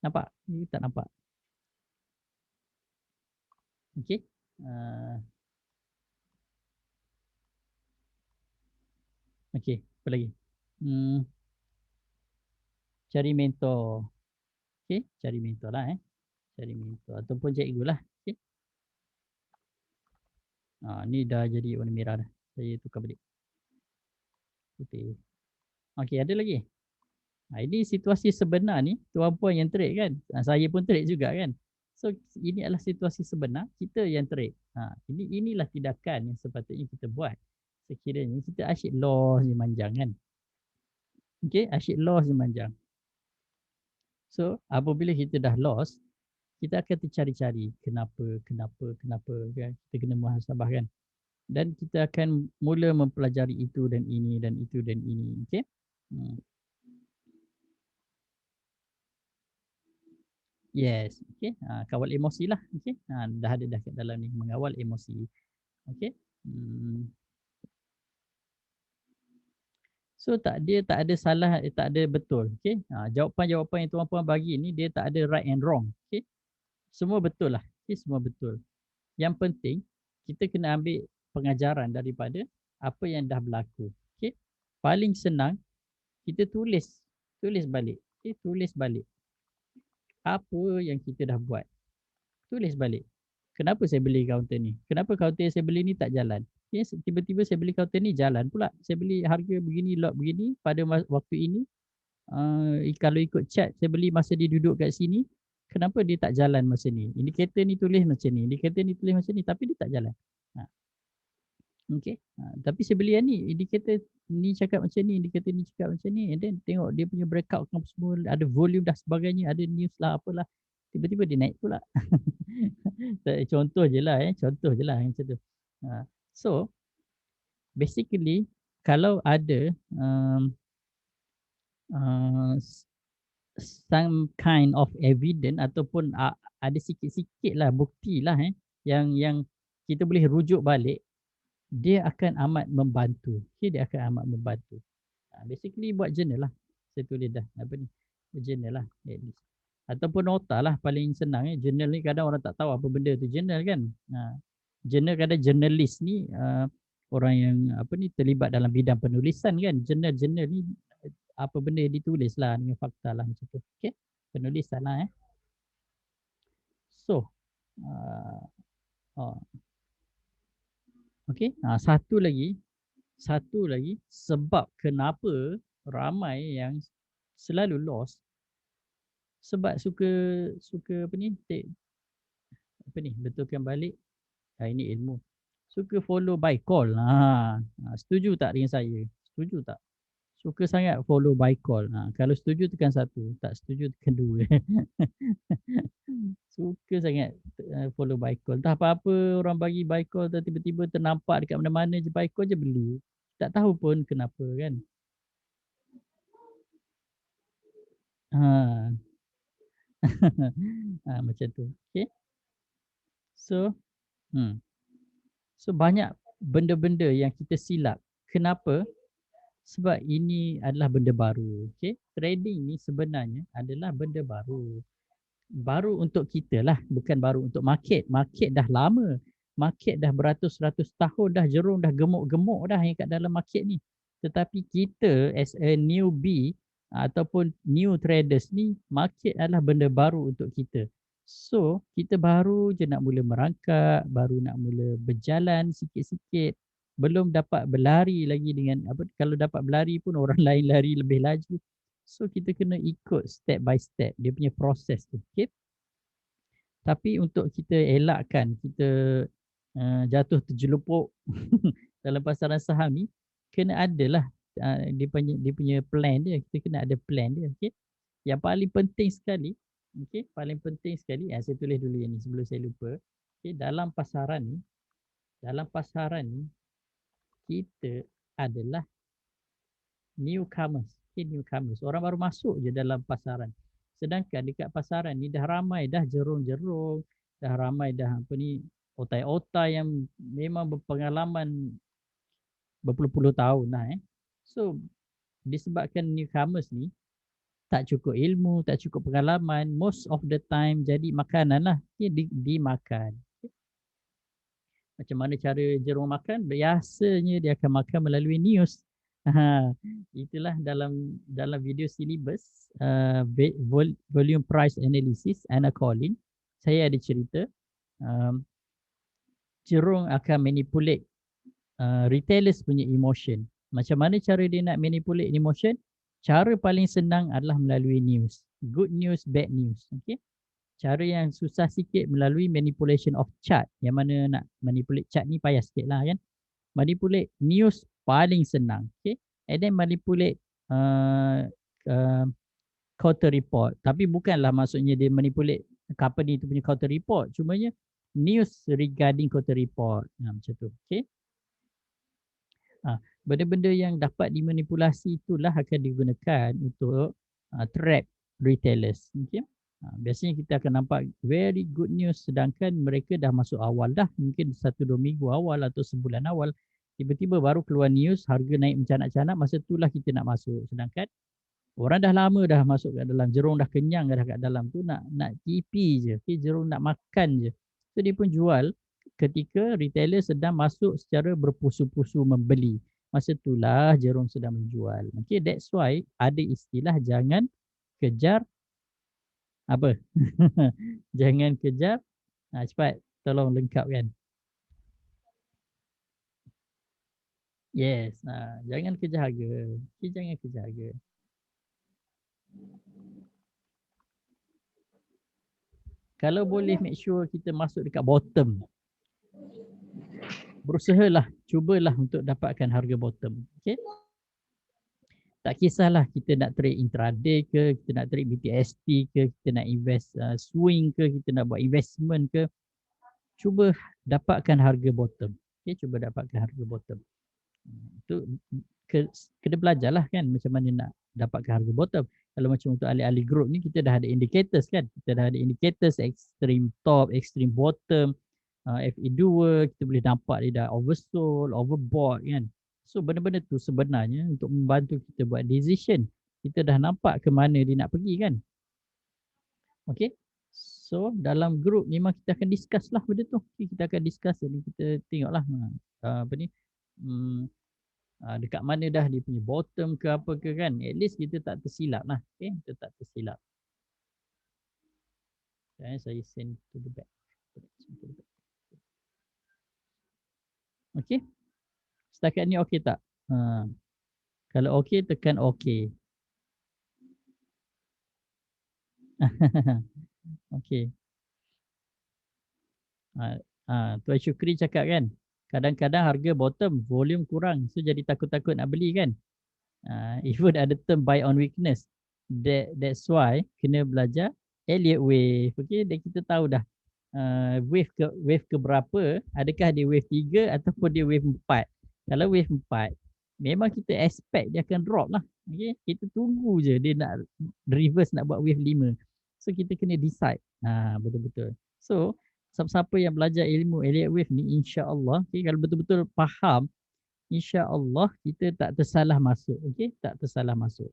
Nampak? Ini tak nampak. Okay. Okay, apa lagi? Cari mentor. Okay, cari mentor lah Cari mentor ataupun cikgu lah. Okay. Ni dah jadi warna merah dah. Saya tukar balik. Putih. Okay, ada lagi. Ini situasi sebenar ni, tuan-puan yang trade kan. Saya pun trade juga kan. So, ini adalah situasi sebenar, kita yang trade. Inilah tindakan yang sepatutnya kita buat. Sekiranya kita asyik loss je manjang kan. Okay, asyik loss je manjang. So, apabila kita dah loss, kita akan tercari-cari kenapa kan. Kita kena muhasabah kan. Dan kita akan mula mempelajari itu dan ini dan itu dan ini. Okay. Yes, okay. Kawal emosi lah. Okay. Dah ada dah kat dalam ni, mengawal emosi. Okay. So dia tak ada salah, tak ada betul. Okay. Jawapan-jawapan yang tuan-puan bagi ni dia tak ada right and wrong. Okay. Semua betul lah. Okay. Semua betul. Yang penting kita kena ambil pengajaran daripada apa yang dah berlaku. Okay. Paling senang kita tulis balik. Okay. Tulis balik. Apa yang kita dah buat. Tulis balik. Kenapa saya beli kaunter ni? Kenapa kaunter yang saya beli ni tak jalan? Yes, tiba-tiba saya beli kaunter ni jalan pula. Saya beli harga begini, lot begini pada waktu ini. Kalau ikut chat, saya beli masa dia duduk kat sini. Kenapa dia tak jalan masa ni? Indikator ni tulis macam ni. Indikator ni tulis macam ni tapi dia tak jalan. Okay. Tapi saya beli yang ni. Indikator ni cakap macam ni. Indikator ni cakap macam ni. And then tengok dia punya breakout semua. Ada volume dah sebagainya. Ada news lah apalah. Tiba-tiba dia naik pula. Contoh je lah macam tu. So basically kalau ada uh, some kind of evidence ataupun ada sikit-sikit lah bukti lah yang kita boleh rujuk balik, dia akan amat membantu. Okay, dia akan amat membantu. Basically buat journal lah. Saya tulis dah apa ni, journal lah at least. Ataupun nota lah paling senang. Journal ni kadang orang tak tahu apa benda tu journal kan. Journal kadang journalist ni orang yang apa ni terlibat dalam bidang penulisan kan. Journal ni apa benda yang ditulis lah dengan fakta lah macam tu. Okay, penulisan lah So, okay, satu lagi sebab kenapa ramai yang selalu lost, sebab suka apa ni, betulkan balik. Ini ilmu. Suka follow by call. Setuju tak dengan saya? Setuju tak? Suka sangat follow by call. Kalau setuju tekan 1, tak setuju tekan 2. Suka sangat follow by call. Entah apa-apa orang bagi by call, tiba-tiba ternampak dekat mana-mana je by call je beli. Tak tahu pun kenapa kan. Macam tu. Okay. So, so banyak benda-benda yang kita silap. Kenapa? Sebab ini adalah benda baru. Okay. Trading ni sebenarnya adalah benda baru. Baru untuk kita lah, bukan baru untuk market. Market dah lama. Market dah beratus-ratus tahun dah, jerung dah gemuk-gemuk dah yang kat dalam market ni. Tetapi kita as a newbie ataupun new traders ni, market adalah benda baru untuk kita. So, kita baru je nak mula merangkak, baru nak mula berjalan sikit-sikit. Belum dapat berlari lagi dengan apa, kalau dapat berlari pun orang lain lari lebih laju. So kita kena ikut step by step dia punya proses tu. Okay? Tapi untuk kita elakkan kita jatuh terjelupuk dalam pasaran saham ni, kena adalah dia punya plan dia. Kita kena ada plan dia. Okay? Yang paling penting sekali, okay, paling penting sekali, saya tulis dulu yang ni sebelum saya lupa. Okay, dalam pasaran ni kita adalah newcomers. Okay, newcomers. Orang baru masuk je dalam pasaran. Sedangkan dekat pasaran ni dah ramai dah jerung-jerung, dah ramai dah apa ni, otai-otai yang memang berpengalaman berpuluh-puluh tahun lah. So, disebabkan newcomers ni tak cukup ilmu, tak cukup pengalaman, most of the time jadi makanan lah. Okay, dimakan. Macam mana cara jerung makan? Biasanya dia akan makan melalui news. Itulah dalam video syllabus volume price analysis Anna Collins, saya ada cerita jerung akan manipulate retailers punya emotion. Macam mana cara dia nak manipulate emotion? Cara paling senang adalah melalui news. Good news, bad news. Okay? Cara yang susah sikit melalui manipulation of chart. Yang mana nak manipulate chart ni payah sikit lah kan. Manipulate news paling senang. Okay? And then manipulate quarter report. Tapi bukanlah maksudnya dia manipulate company tu punya quarter report. Cumanya news regarding quarter report. Macam tu. Okay? Benda-benda yang dapat dimanipulasi itulah akan digunakan untuk trap retailers. Okay? Biasanya kita akan nampak very good news sedangkan mereka dah masuk awal dah. Mungkin 1-2 minggu awal atau sebulan awal. Tiba-tiba baru keluar news, harga naik mencanak-canak, masa itulah kita nak masuk. Sedangkan orang dah lama dah masuk kat dalam, jerung dah kenyang dah kat dalam tu, nak tipi je. Okay, jerung nak makan je. So dia pun jual ketika retailer sedang masuk secara berpusu-pusu membeli. Masa itulah jerung sedang menjual. Okay, that's why ada istilah jangan kejar apa? Jangan kejar. Cepat tolong lengkapkan. Yes, jangan kejar harga. Okay, jangan kejar harga. Kalau boleh make sure kita masuk dekat bottom. Berusahalah, cubalah untuk dapatkan harga bottom. Okay? Tak kisahlah kita nak trade intraday ke, kita nak trade BTST ke, kita nak invest swing ke, kita nak buat investment ke. Cuba dapatkan harga bottom. Okay, cuba dapatkan harga bottom. Itu kena belajarlah kan macam mana nak dapatkan harga bottom. Kalau macam untuk ahli-ahli group ni kita dah ada indicators kan. Kita dah ada indicators extreme top, extreme bottom, FE2, kita boleh nampak dia dah oversold, overbought kan. So benda-benda tu sebenarnya untuk membantu kita buat decision. Kita dah nampak ke mana dia nak pergi kan. Okay. So dalam group memang kita akan discuss lah benda tu. Okay, kita akan discuss jadi kita tengoklah apa ni. Dekat mana dah dia punya bottom ke apa ke kan. At least kita tak tersilap lah. Okay, kita tak tersilap. Okay, saya send to the back. Okay. Setakat ni okey tak? Kalau okey tekan okey. Okey. Tuan Syukri cakap kan, kadang-kadang harga bottom, volume kurang. So jadi takut-takut nak beli kan. Even ada term buy on weakness. That's why kena belajar Elliott wave. Okay, dan kita tahu dah wave ke berapa, adakah dia wave 3 ataupun dia wave 4. Kalau wave 4, memang kita expect dia akan drop lah. Okay, kita tunggu je dia nak reverse nak buat wave 5. So kita kena decide. Betul-betul. So siapa-siapa yang belajar ilmu Elliott wave ni, insya-Allah, okay, kalau betul-betul faham, insya-Allah kita tak tersalah masuk. Okay, tak tersalah masuk.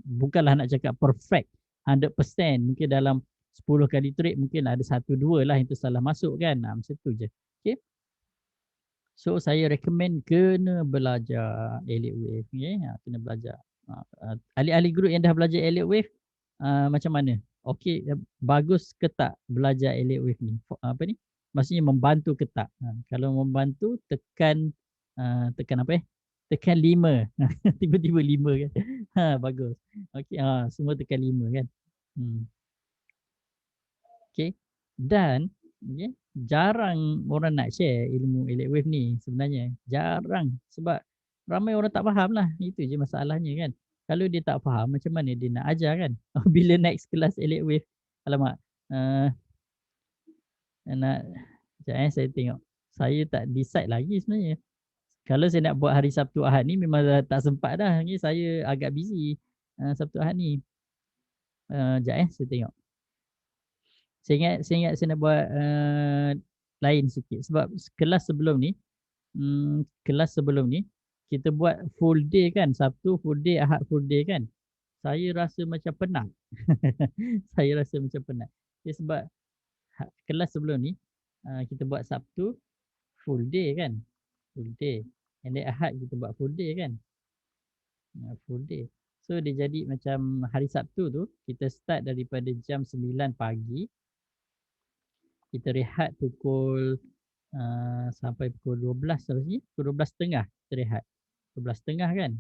Bukanlah nak cakap perfect 100%, mungkin dalam 10 kali trade mungkin ada 1-2 lah yang tersalah masuk kan. Macam tu je. Okay. So saya recommend kena belajar Elliott wave. Okay. Kena belajar. Ahli-ahli group yang dah belajar Elliott wave, macam mana? Okey, bagus ke tak belajar Elliott wave ni? Apa ni? Maksudnya membantu ke tak? Kalau membantu tekan tekan apa Tekan 5. Tiba-tiba 5 kan. Bagus. Okey, semua tekan 5 kan. Okay. Dan okay, jarang orang nak share ilmu Elliott wave ni sebenarnya. Jarang. Sebab ramai orang tak faham lah. Itu je masalahnya kan. Kalau dia tak faham, macam mana dia nak ajar kan? Bila next kelas Elliott wave, alamak. Nak, sekejap saya tengok. Saya tak decide lagi sebenarnya. Kalau saya nak buat hari Sabtu Ahad ni memang dah tak sempat dah. Ni saya agak busy Sabtu Ahad ni. Sekejap saya tengok. Saya ingat saya nak buat lain sikit sebab kelas sebelum ni kita buat full day kan, Sabtu full day, Ahad full day kan. Saya rasa macam penat. Saya rasa macam penat. Sebab kelas sebelum ni kita buat Sabtu full day kan. Full day. And then Ahad kita buat full day kan. Full day. So dia jadi macam hari Sabtu tu kita start daripada jam 9 pagi. Kita rehat pukul sampai pukul 12 seharusnya. Pukul 12.30 kita rehat. 12.30 kan.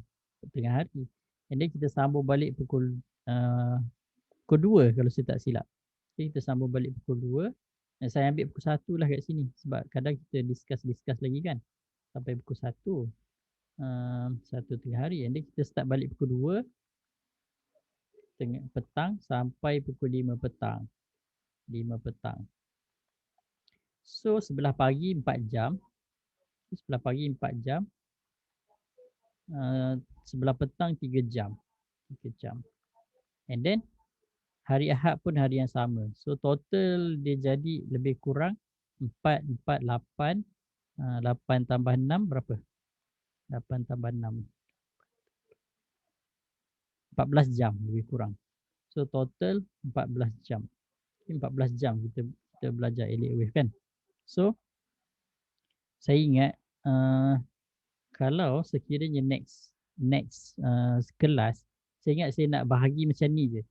Tengah hari. And then kita sambung balik pukul 2 kalau saya tak silap. Okay, kita sambung balik pukul 2. Dan saya ambil pukul 1 lah kat sini. Sebab kadang kita discuss lagi kan. Sampai pukul 1. 1 tengah hari. And then kita start balik pukul 2 tengah petang sampai pukul 5 petang. 5 petang. So sebelah pagi 4 jam. Sebelah pagi 4 jam. Sebelah petang 3 jam. 3 jam. And then hari Ahad pun hari yang sama. So total dia jadi lebih kurang 4, 4, 8. 8 tambah 6 berapa? 8 tambah 6. 14 jam lebih kurang. So total 14 jam. 14 jam kita belajar Elliott wave kan. So saya ingat kalau sekiranya next kelas, saya ingat saya nak bahagi macam ni je.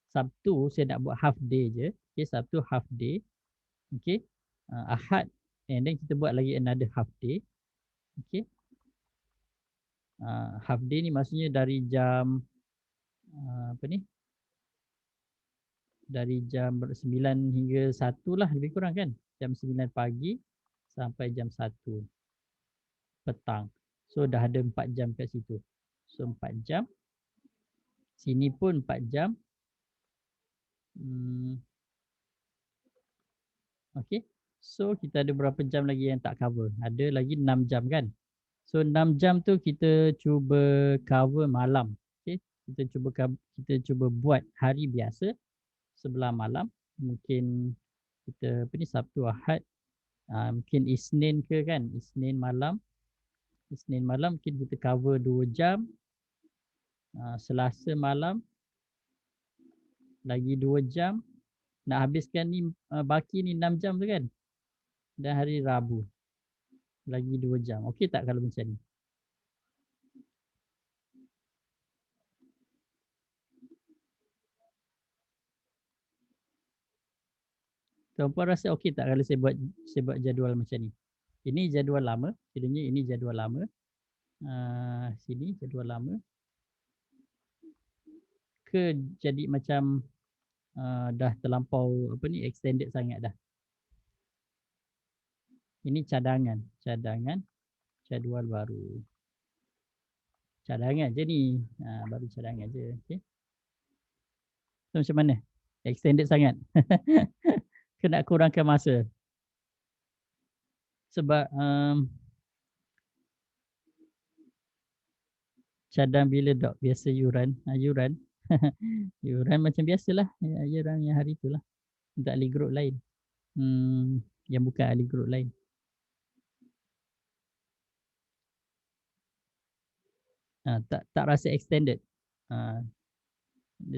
Sabtu saya nak buat half day je. Okay, Sabtu half day. Okay. Ahad and then kita buat lagi another half day. Okay. Half day ni maksudnya dari jam dari jam 9 hingga 1 lah lebih kurang kan. Jam 9 pagi sampai jam 1 petang. So dah ada 4 jam kat situ. So 4 jam. Sini pun 4 jam. Okay. So kita ada berapa jam lagi yang tak cover? Ada lagi 6 jam kan? So 6 jam tu kita cuba cover malam. Okay. Kita cuba buat hari biasa sebelah malam. Mungkin kita apa ni Sabtu Ahad, mungkin Isnin ke kan, Isnin malam mungkin kita cover 2 jam. Selasa malam lagi 2 jam. Nak habiskan ni baki ni 6 jam tu kan. Dan hari Rabu lagi 2 jam. Okey tak kalau macam ni? Tuan-puan rasa okey tak kalau saya buat jadual macam ni? Ini jadual lama, kiranya ini jadual lama. Sini jadual lama. Ke jadi macam dah terlampau apa ni extended sangat dah. Ini cadangan jadual baru. Cadangan je ni. Baru cadangan je. Okey. So, macam mana? Extended sangat. Kena kurangkan masa. Sebab cadang bila dok biasa yuran. Yuran macam biasalah. Yuran yang hari itulah. Untuk ahli group lain. Yang bukan ahli group lain. Tak rasa extended.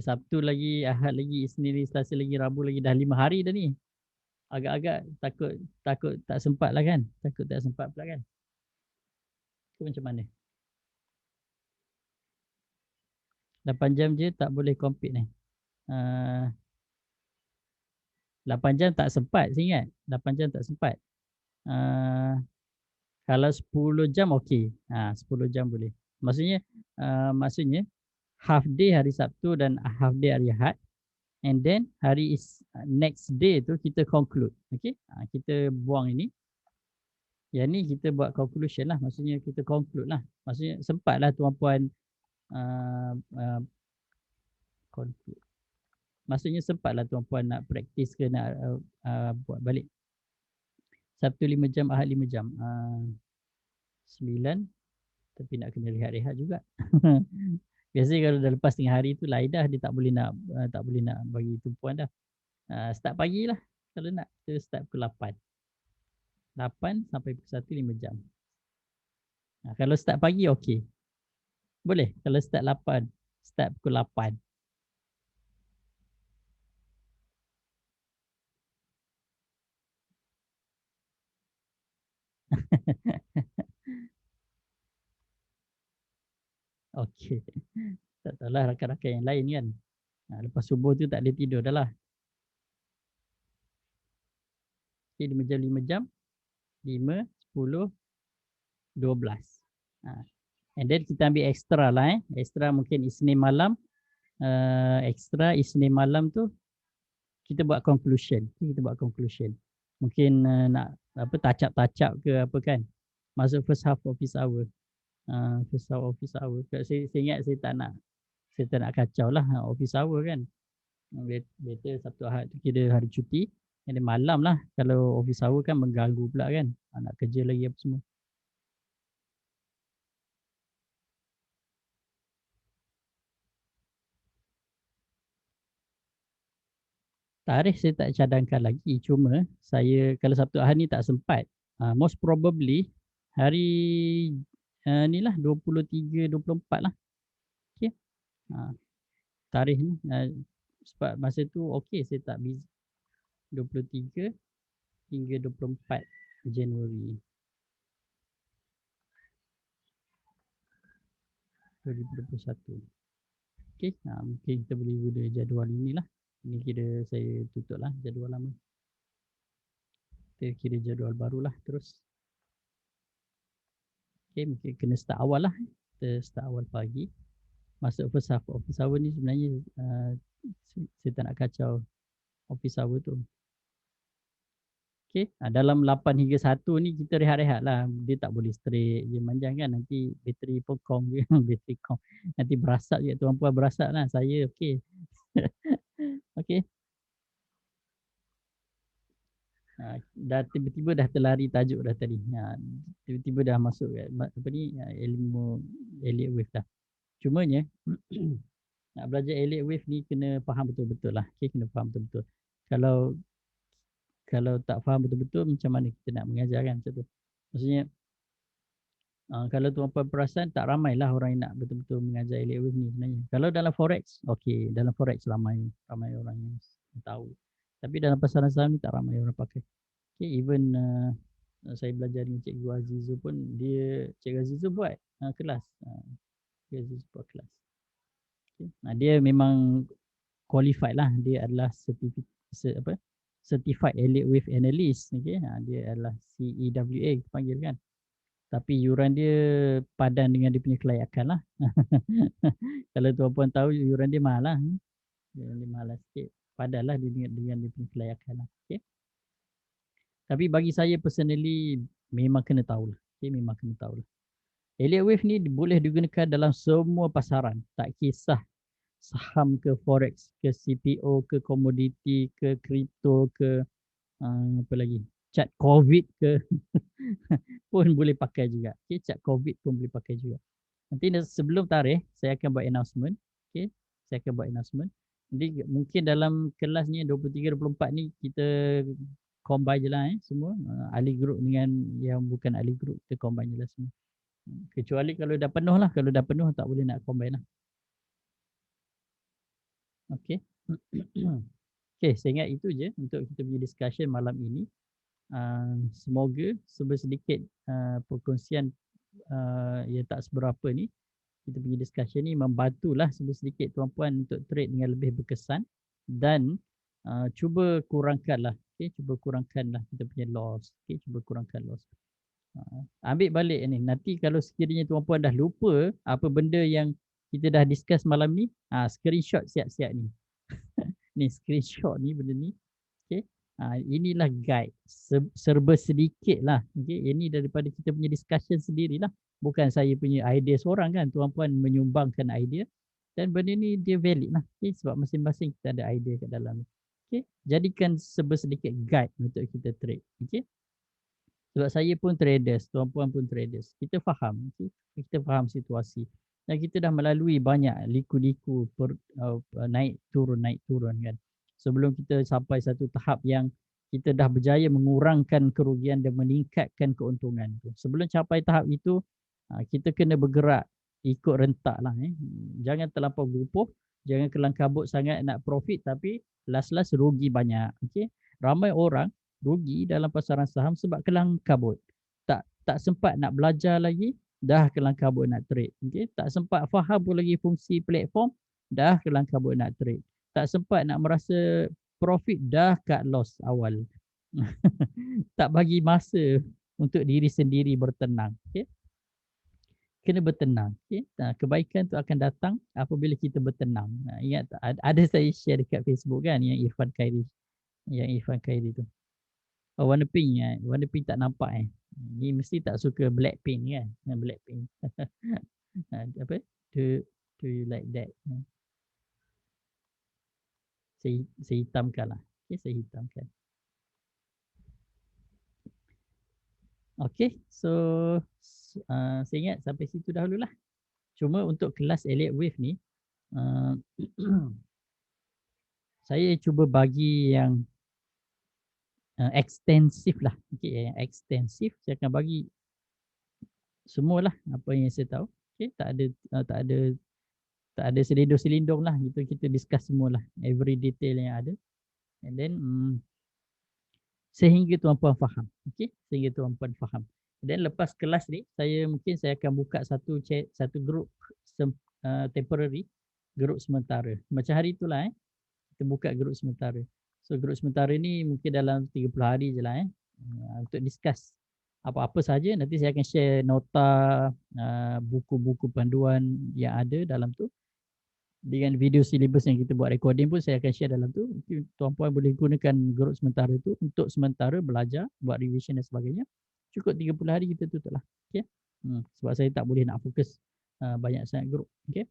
Sabtu lagi, Ahad lagi, Isnin lagi, Selasa lagi, Rabu lagi, dah 5 hari dah ni. Agak-agak takut tak sempat lah kan. Takut tak sempat pula kan. Itu macam mana? 8 jam je tak boleh compete ni. 8 jam tak sempat saya ingat. 8 jam tak sempat. Kalau 10 jam okey. 10 jam boleh. Maksudnya half day hari Sabtu dan half day hari Ahad. And then next day tu kita conclude. Okay. Kita buang ini. Yang ni kita buat conclusion lah. Maksudnya kita conclude lah. Maksudnya sempat lah tuan-puan conclude. Maksudnya sempat lah tuan-puan nak praktis ke nak buat balik. Sabtu 5 jam, Ahad 5 jam. 9. Tapi nak kena rehat-rehat juga. Biasanya kalau dah lepas tengah hari tu lain dah. Dia tak boleh nak bagi tumpuan dah. Start pagi lah. Kalau nak kita start pukul 8. 8 sampai pukul 1 5 jam. Kalau start pagi okey. Boleh. Kalau start 8. Start pukul 8. Okey. Tak tahulah rakan-rakan yang lain kan. Lepas subuh tu tak boleh tidur dah lah. Okay, 5 jam, 5 jam. 5, 10, 12. And then kita ambil extra lah. Extra mungkin Isnin malam. Extra Isnin malam tu kita buat conclusion. Mungkin nak apa touch up ke apa kan. Masuk first half office hour. Saya ingat saya tak nak kacau lah office hour kan. Better Sabtu Ahad tu kira hari cuti. Jadi malam lah kalau office hour kan mengganggu pula kan. Nak kerja lagi apa semua. Tarikh saya tak cadangkan lagi. Cuma saya kalau Sabtu Ahad ni tak sempat. Most probably hari ni lah 23, 24 lah. Okay. Tarikh ni sebab masa tu okey saya tak busy. 23 hingga 24 Januari 2021. Okey, mungkin kita boleh guna jadual inilah. Ini kira saya tutup lah jadual lama. Kita kira jadual barulah terus. Okey, mungkin kena start awal lah. Kita start awal pagi. Masuk first half office hour ni sebenarnya saya tak nak kacau office hour tu. Okay. Dalam 8 hingga 1 ni kita rehat-rehat lah. Dia tak boleh straight je manjang kan. Nanti bateri pun kong je. Bateri kong. Nanti berasap je. Tuan-puan berasap lah. Saya okey. Okey. Dah tiba-tiba dah terlari tajuk dah tadi. Tiba-tiba dah masuk apa ni, ilmu Elliott Wave dah. Cumanya nak belajar Elliott Wave ni kena faham betul-betul lah. Okay, kena faham betul-betul. Kalau kalau tak faham betul-betul, macam mana kita nak mengajar kan macam tu. Maksudnya kalau tuan-puan perasan, tak ramailah orang yang nak betul-betul mengajar Elliott Wave ni sebenarnya. Kalau dalam Forex, okey, dalam Forex ramai orang yang tahu. Tapi dalam pasaran saham ni tak ramai orang pakai. Okay, even saya belajar dengan Cikgu Azizu pun, Cikgu Azizu buat kelas. Cikgu Azizu buat kelas. Okay. Dia memang qualified lah. Dia adalah Certified Elliott Wave Analyst. Okay. Dia adalah CEWA panggil kan. Tapi yuran dia padan dengan dia punya kelayakan lah. Kalau tuan-puan tahu, yuran dia mahal lah. Yuran dia mahal sikit. Padan lah dengan dia punya kelayakan lah. Okay. Tapi bagi saya personally, memang kena tahu lah. Okay, memang kena tahu lah. Elliott Wave ni boleh digunakan dalam semua pasaran. Tak kisah saham ke forex ke CPO ke komoditi ke kripto ke apa lagi, chart COVID ke pun boleh pakai juga. Okay, chart COVID pun boleh pakai juga. Nanti sebelum tarikh saya akan buat announcement. Okay, saya akan buat announcement. Jadi mungkin dalam kelas ni 23-24 ni kita combine je lah semua. Ahli group dengan yang bukan ahli group kita combine je lah semua. Kecuali kalau dah penuh lah. Kalau dah penuh tak boleh nak combine lah. Okay. Okay, saya ingat itu je untuk kita punya discussion malam ini. Semoga sedikit perkongsian yang tak seberapa ni, kita punya discussion ni membantulah sedikit tuan-puan untuk trade dengan lebih berkesan dan cuba kurangkanlah. Okay, cuba kurangkanlah kita punya loss. Okay, cuba kurangkan loss. Ambil balik ni. Nanti kalau sekiranya tuan-puan dah lupa apa benda yang kita dah discuss malam ni, screenshot siap-siap ni. Ni screenshot ni benda ni. Okay. Inilah guide. Serba sedikit lah. Okay. Ini daripada kita punya discussion sendirilah. Bukan saya punya idea seorang kan. Tuan-puan menyumbangkan idea. Dan benda ni dia valid lah. Okay. Sebab masing-masing kita ada idea kat dalam. Okay. Jadikan serba sedikit guide untuk kita trade. Okay. Sebab saya pun traders, tuan-puan pun traders. Kita faham, okay? Kita faham situasi. Dan kita dah melalui banyak liku-liku naik turun kan. Sebelum kita sampai satu tahap yang kita dah berjaya mengurangkan kerugian dan meningkatkan keuntungan. Sebelum capai tahap itu, kita kena bergerak ikut rentak lah. Jangan terlampau gupuh, jangan kelang kabut sangat nak profit tapi last rugi banyak. Okay? Ramai orang rugi dalam pasaran saham sebab kelang kabut. Tak sempat nak belajar lagi, dah kelang kabut nak trade. Okay? Tak sempat faham pun lagi fungsi platform, dah kelang kabut nak trade. Tak sempat nak merasa profit, dah cut loss awal. Tak bagi masa untuk diri sendiri bertenang. Okay? Kena bertenang. Okay? Kebaikan tu akan datang apabila kita bertenang. Ingat tak? Ada saya share dekat Facebook kan yang Irfan Khairi tu. Oh, warna pink ya. Warna pink tak nampak Ni mesti tak suka Blackpink kan. Blackpink. Apa? Do you like that? Saya hitamkan lah. Okay, saya hitamkan. Okay, so saya ingat sampai situ dahululah. Cuma untuk kelas Elliott Wave ni, saya cuba bagi yang ekstensif lah. Okay, yang ekstensif saya akan bagi semualah apa yang saya tahu. Okay, tak ada selindung-selindung lah. Kita discuss semualah. Every detail yang ada. And then sehingga tuan-puan faham. Okay, sehingga tuan-puan faham. Dan lepas kelas ni, saya akan buka satu group temporary, group sementara. Macam hari itulah kita buka group sementara. So group sementara ni mungkin dalam 30 hari je lah untuk discuss apa-apa saja. Nanti saya akan share nota, buku-buku panduan yang ada dalam tu. Dengan video syllabus yang kita buat recording pun saya akan share dalam tu. Tuan-puan boleh gunakan group sementara tu untuk sementara belajar, buat revision dan sebagainya. Cukup 30 hari kita tutup lah. Okay? Sebab saya tak boleh nak fokus banyak sangat group. Okay?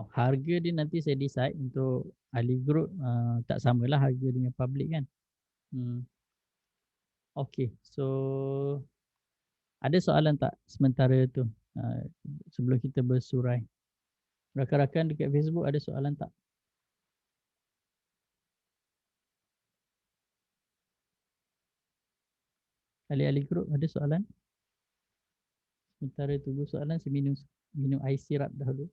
Harga dia nanti saya decide untuk ahli group tak samalah harga dengan public kan. Okay, so ada soalan tak sementara tu sebelum kita bersurai? Rakan-rakan dekat Facebook ada soalan tak? Ahli-ahli grup ada soalan? Sementara tunggu soalan, saya minum air sirap dahulu.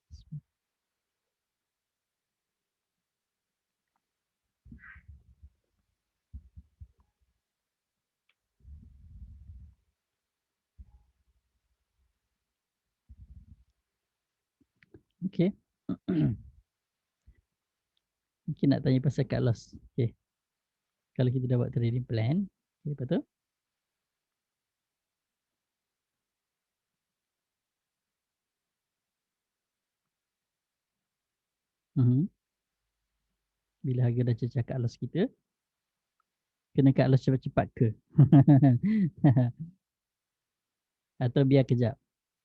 Okay. Mungkin nak tanya pasal cut loss. Okay. Kalau kita dah buat trading plan, okay, betul? Bila harga dah cecah cut loss kita, kena cut loss cepat-cepat ke? Atau biar kejap?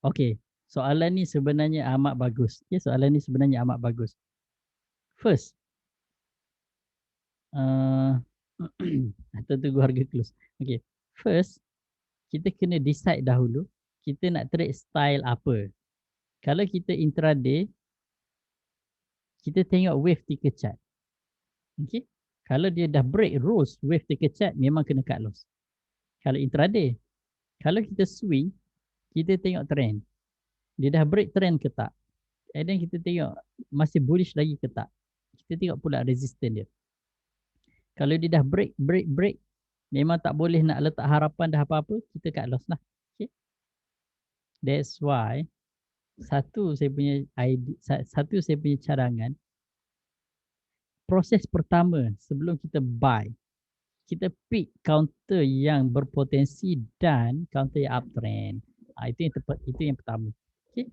Okay. Soalan ni sebenarnya amat bagus. Okay, soalan ni sebenarnya amat bagus. First, atau tunggu harga close. Okay. First, kita kena decide dahulu kita nak trade style apa. Kalau kita intraday, kita tengok wave ticker chart. Okay. Kalau dia dah break rules wave ticker chart, memang kena cut loss. Kalau intraday. Kalau kita swing, kita tengok trend. Dia dah break trend ke tak? And then kita tengok masih bullish lagi ke tak? Kita tengok pula resistance dia. Kalau dia dah break, memang tak boleh nak letak harapan dah apa-apa, kita cut loss lah. Okay. That's why satu saya punya cadangan, proses pertama sebelum kita buy, kita pick counter yang berpotensi dan counter yang uptrend. Itu yang pertama. Okay.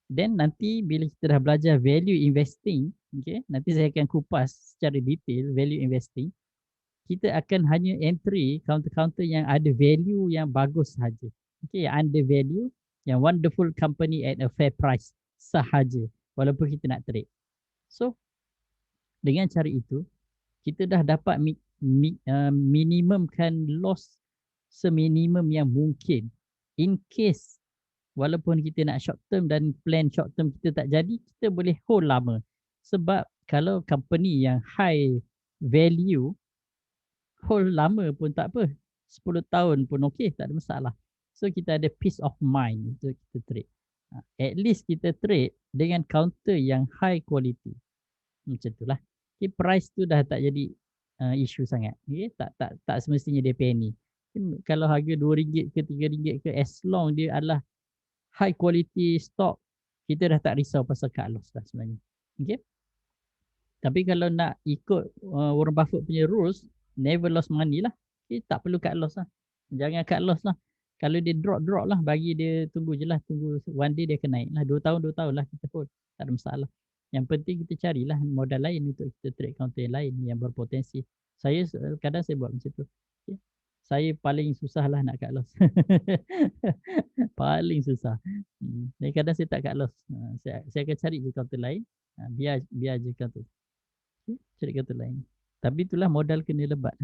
Then nanti bila kita dah belajar value investing, okay, nanti saya akan kupas secara detail value investing. Kita akan hanya entry counter-counter yang ada value yang bagus sahaja. Okay, yang under value, yang wonderful company at a fair price sahaja, walaupun kita nak trade. So, dengan cara itu, kita dah dapat minimumkan loss seminimum yang mungkin. In case, walaupun kita nak short term dan plan short term kita tak jadi, kita boleh hold lama. Sebab kalau company yang high value, hold lama pun tak apa. 10 tahun pun okey, tak ada masalah. So kita ada peace of mind untuk kita trade. At least kita trade dengan counter yang high quality. Macam itulah. Okay, price tu dah tak jadi isu sangat. Okay, tak semestinya dia penny. Kalau harga RM2 ke RM3 ke, as long dia adalah high quality stock, kita dah tak risau pasal cut loss dah sebenarnya. Okay. Tapi kalau nak ikut Warren Buffett punya rules, never lost money lah. Okay, tak perlu cut loss lah. Jangan cut loss lah. Kalau dia drop lah, bagi dia tunggu je lah. Tunggu one day dia akan naik lah. 2 tahun lah kita hold. Tak ada masalah. Yang penting kita carilah modal lain untuk kita trade counter yang lain yang berpotensi. Kadang saya buat macam tu. Okay. Saya paling susah lah nak cut loss. Paling susah. Dan kadang saya tak cut loss. Saya akan cari je counter lain. Biar je counter. Okay. Cari counter lain. Tapi itulah modal kena lebat.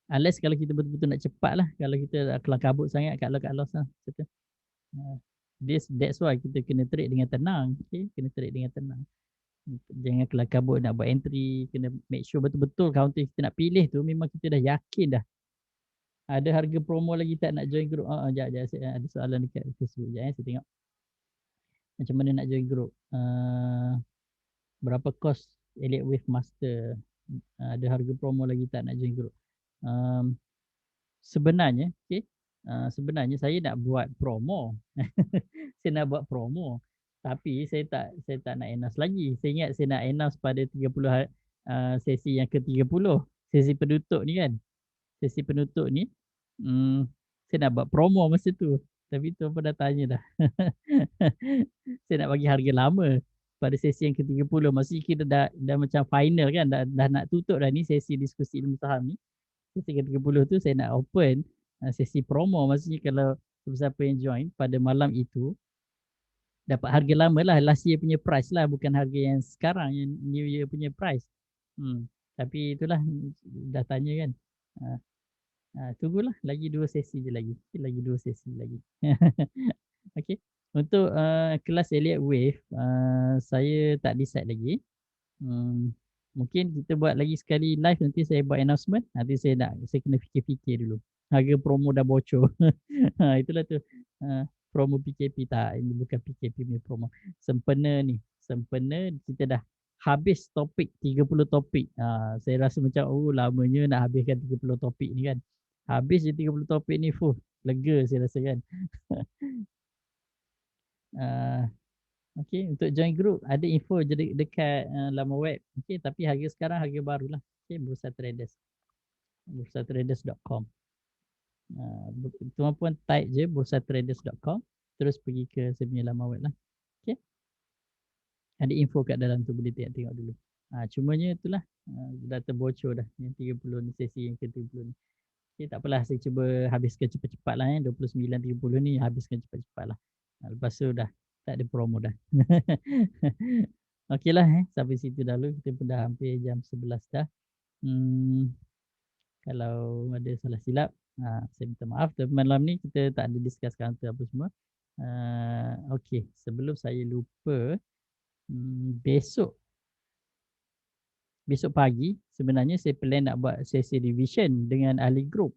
Unless kalau kita betul-betul nak cepat lah. Kalau kita kelang kabut sangat, cut loss lah. That's why kita kena trade dengan tenang. Okay? Kena trade dengan tenang. Jangan kelang kabut nak buat entry. Kena make sure betul-betul counter kita nak pilih tu memang kita dah yakin dah. Ada harga promo lagi tak nak join group? Sekejap. Ada soalan dekat Facebook. Sekejap saya tengok. Macam mana nak join group? Berapa kos Elliott Wave Master? Ada harga promo lagi tak nak join group? Sebenarnya, okay, sebenarnya saya nak buat promo. Saya nak buat promo. Tapi saya tak nak announce lagi. Saya ingat saya nak announce pada 30 sesi yang ke-30. Sesi penutup ni kan. Sesi penutup ni saya nak buat promo masa tu. Tapi tu apa dah tanya dah. Saya nak bagi harga lama pada sesi yang ke-30. Maksudnya kita dah macam final kan. Dah nak tutup dah ni sesi diskusi ilmu saham ni. Sesi ke-30 tu saya nak open sesi promo. Maksudnya kalau siapa yang join pada malam itu, dapat harga lama lah, last year punya price lah, bukan harga yang sekarang, yang new year punya price. Tapi itulah, dah tanya kan. Tunggulah lagi 2 sesi je lagi. Lagi 2 sesi lagi. Okey. Untuk kelas Elliott Wave, saya tak decide lagi. Mungkin kita buat lagi sekali live, nanti saya buat announcement. Nanti saya kena fikir-fikir dulu. Harga promo dah bocor. Itulah tu. Promo PKP tak, ini bukan PKP punya promo. Sempena ni, sempena kita dah habis topik 30 topik. Saya rasa macam lamanya nak habiskan 30 topik ni kan. Habis je 30 topik ni, lega saya rasa kan. Okey, untuk join group ada info je dekat laman web. Okey, tapi harga sekarang harga barulah. Okey, Bursa Traders. bursatraders.com. Tuan puan type je bursatraders.com, terus pergi ke saya punya laman web lah. Okey. Ada info kat dalam tu, boleh tengok dulu. Cumanya itulah, dah terbocor dah yang 30 ni, sesi yang ke-30 ni. Okey, tak apalah, saya cuba habiskan cepat-cepat lah 29 30 ni habiskan cepat-cepat lah. Lepas tu dah tak ada promo dah. Okeylah, sampai situ dahulu. Kita pun dah hampir jam 11 dah. Kalau ada salah silap, saya minta maaf. Tapi malam ni kita tak ada discuss counter apa semua. Okey, sebelum saya lupa, besok pagi sebenarnya saya plan nak buat sesi revision dengan ahli group.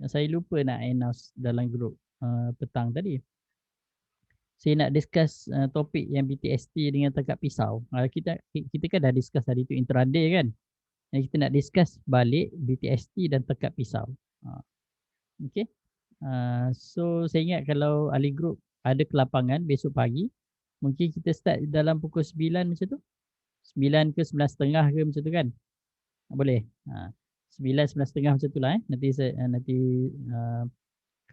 Saya lupa nak announce dalam group petang tadi. Saya nak discuss topik yang BTST dengan tangkap pisau. Kita kan dah discuss hari tu intraday kan. Dan kita nak discuss balik BTST dan tangkap pisau. Okey. So saya ingat kalau ahli group ada kelapangan besok pagi, mungkin kita start dalam pukul 9 macam tu. 9 ke 9.30 ke macam tu kan. Boleh. 9, 9.30 macam tu lah. Nanti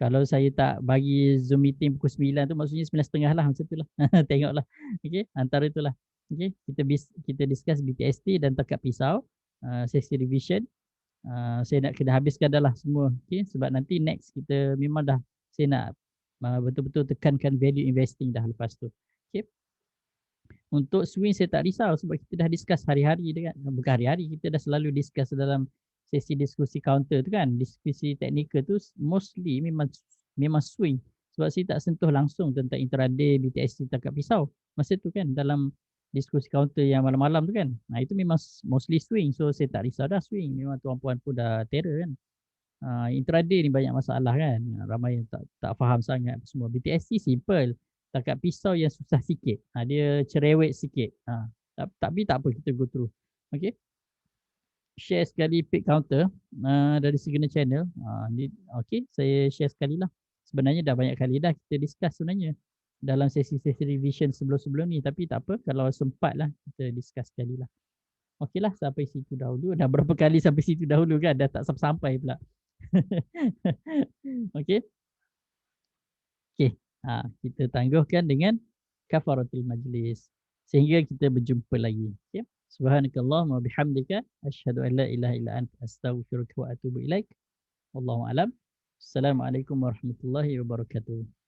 kalau saya tak bagi Zoom meeting pukul 9 tu, maksudnya 9.30 lah macam tu lah. Tengoklah. Okey, antara itulah. Okey, kita discuss BTST dan tangkap pisau, sesi revision. Saya nak kena habiskan dah lah semua. Okey, sebab nanti next kita memang dah, saya nak betul-betul tekankan value investing dah lepas tu. Okey. Untuk swing saya tak risau sebab kita dah discuss hari-hari dekat. Bukan hari-hari, kita dah selalu discuss dalam sesi diskusi counter tu kan. Diskusi teknikal tu mostly memang swing. Sebab saya tak sentuh langsung tentang intraday, BTST tangkap pisau. Masa tu kan dalam diskusi counter yang malam-malam tu kan. Itu memang mostly swing. So saya tak risau dah swing. Memang tuan-puan pun dah terror kan. Intraday ni banyak masalah kan. Ramai yang tak faham sangat semua. BTST simple. Tangkap pisau yang susah sikit. Dia cerewet sikit. Tapi tak apa, kita go through. Okay. Share sekali pick counter dari Signal Channel. Okay, saya share sekali lah. Sebenarnya dah banyak kali dah kita discuss sebenarnya dalam sesi-sesi revision sebelum-sebelum ni. Tapi tak apa, kalau sempat lah kita discuss sekali lah. Okey lah, sampai situ dahulu. Dah berapa kali sampai situ dahulu kan? Dah tak sampai pula. Okey. Okey. Kita tangguhkan dengan kafaratul majlis sehingga kita berjumpa lagi. Okey. Subhanakallahumma bihamdika asyhadu an la ilaha illa anta astaghfiruka wa atubu ilaik. Wallahu alam. Assalamualaikum warahmatullahi wabarakatuh.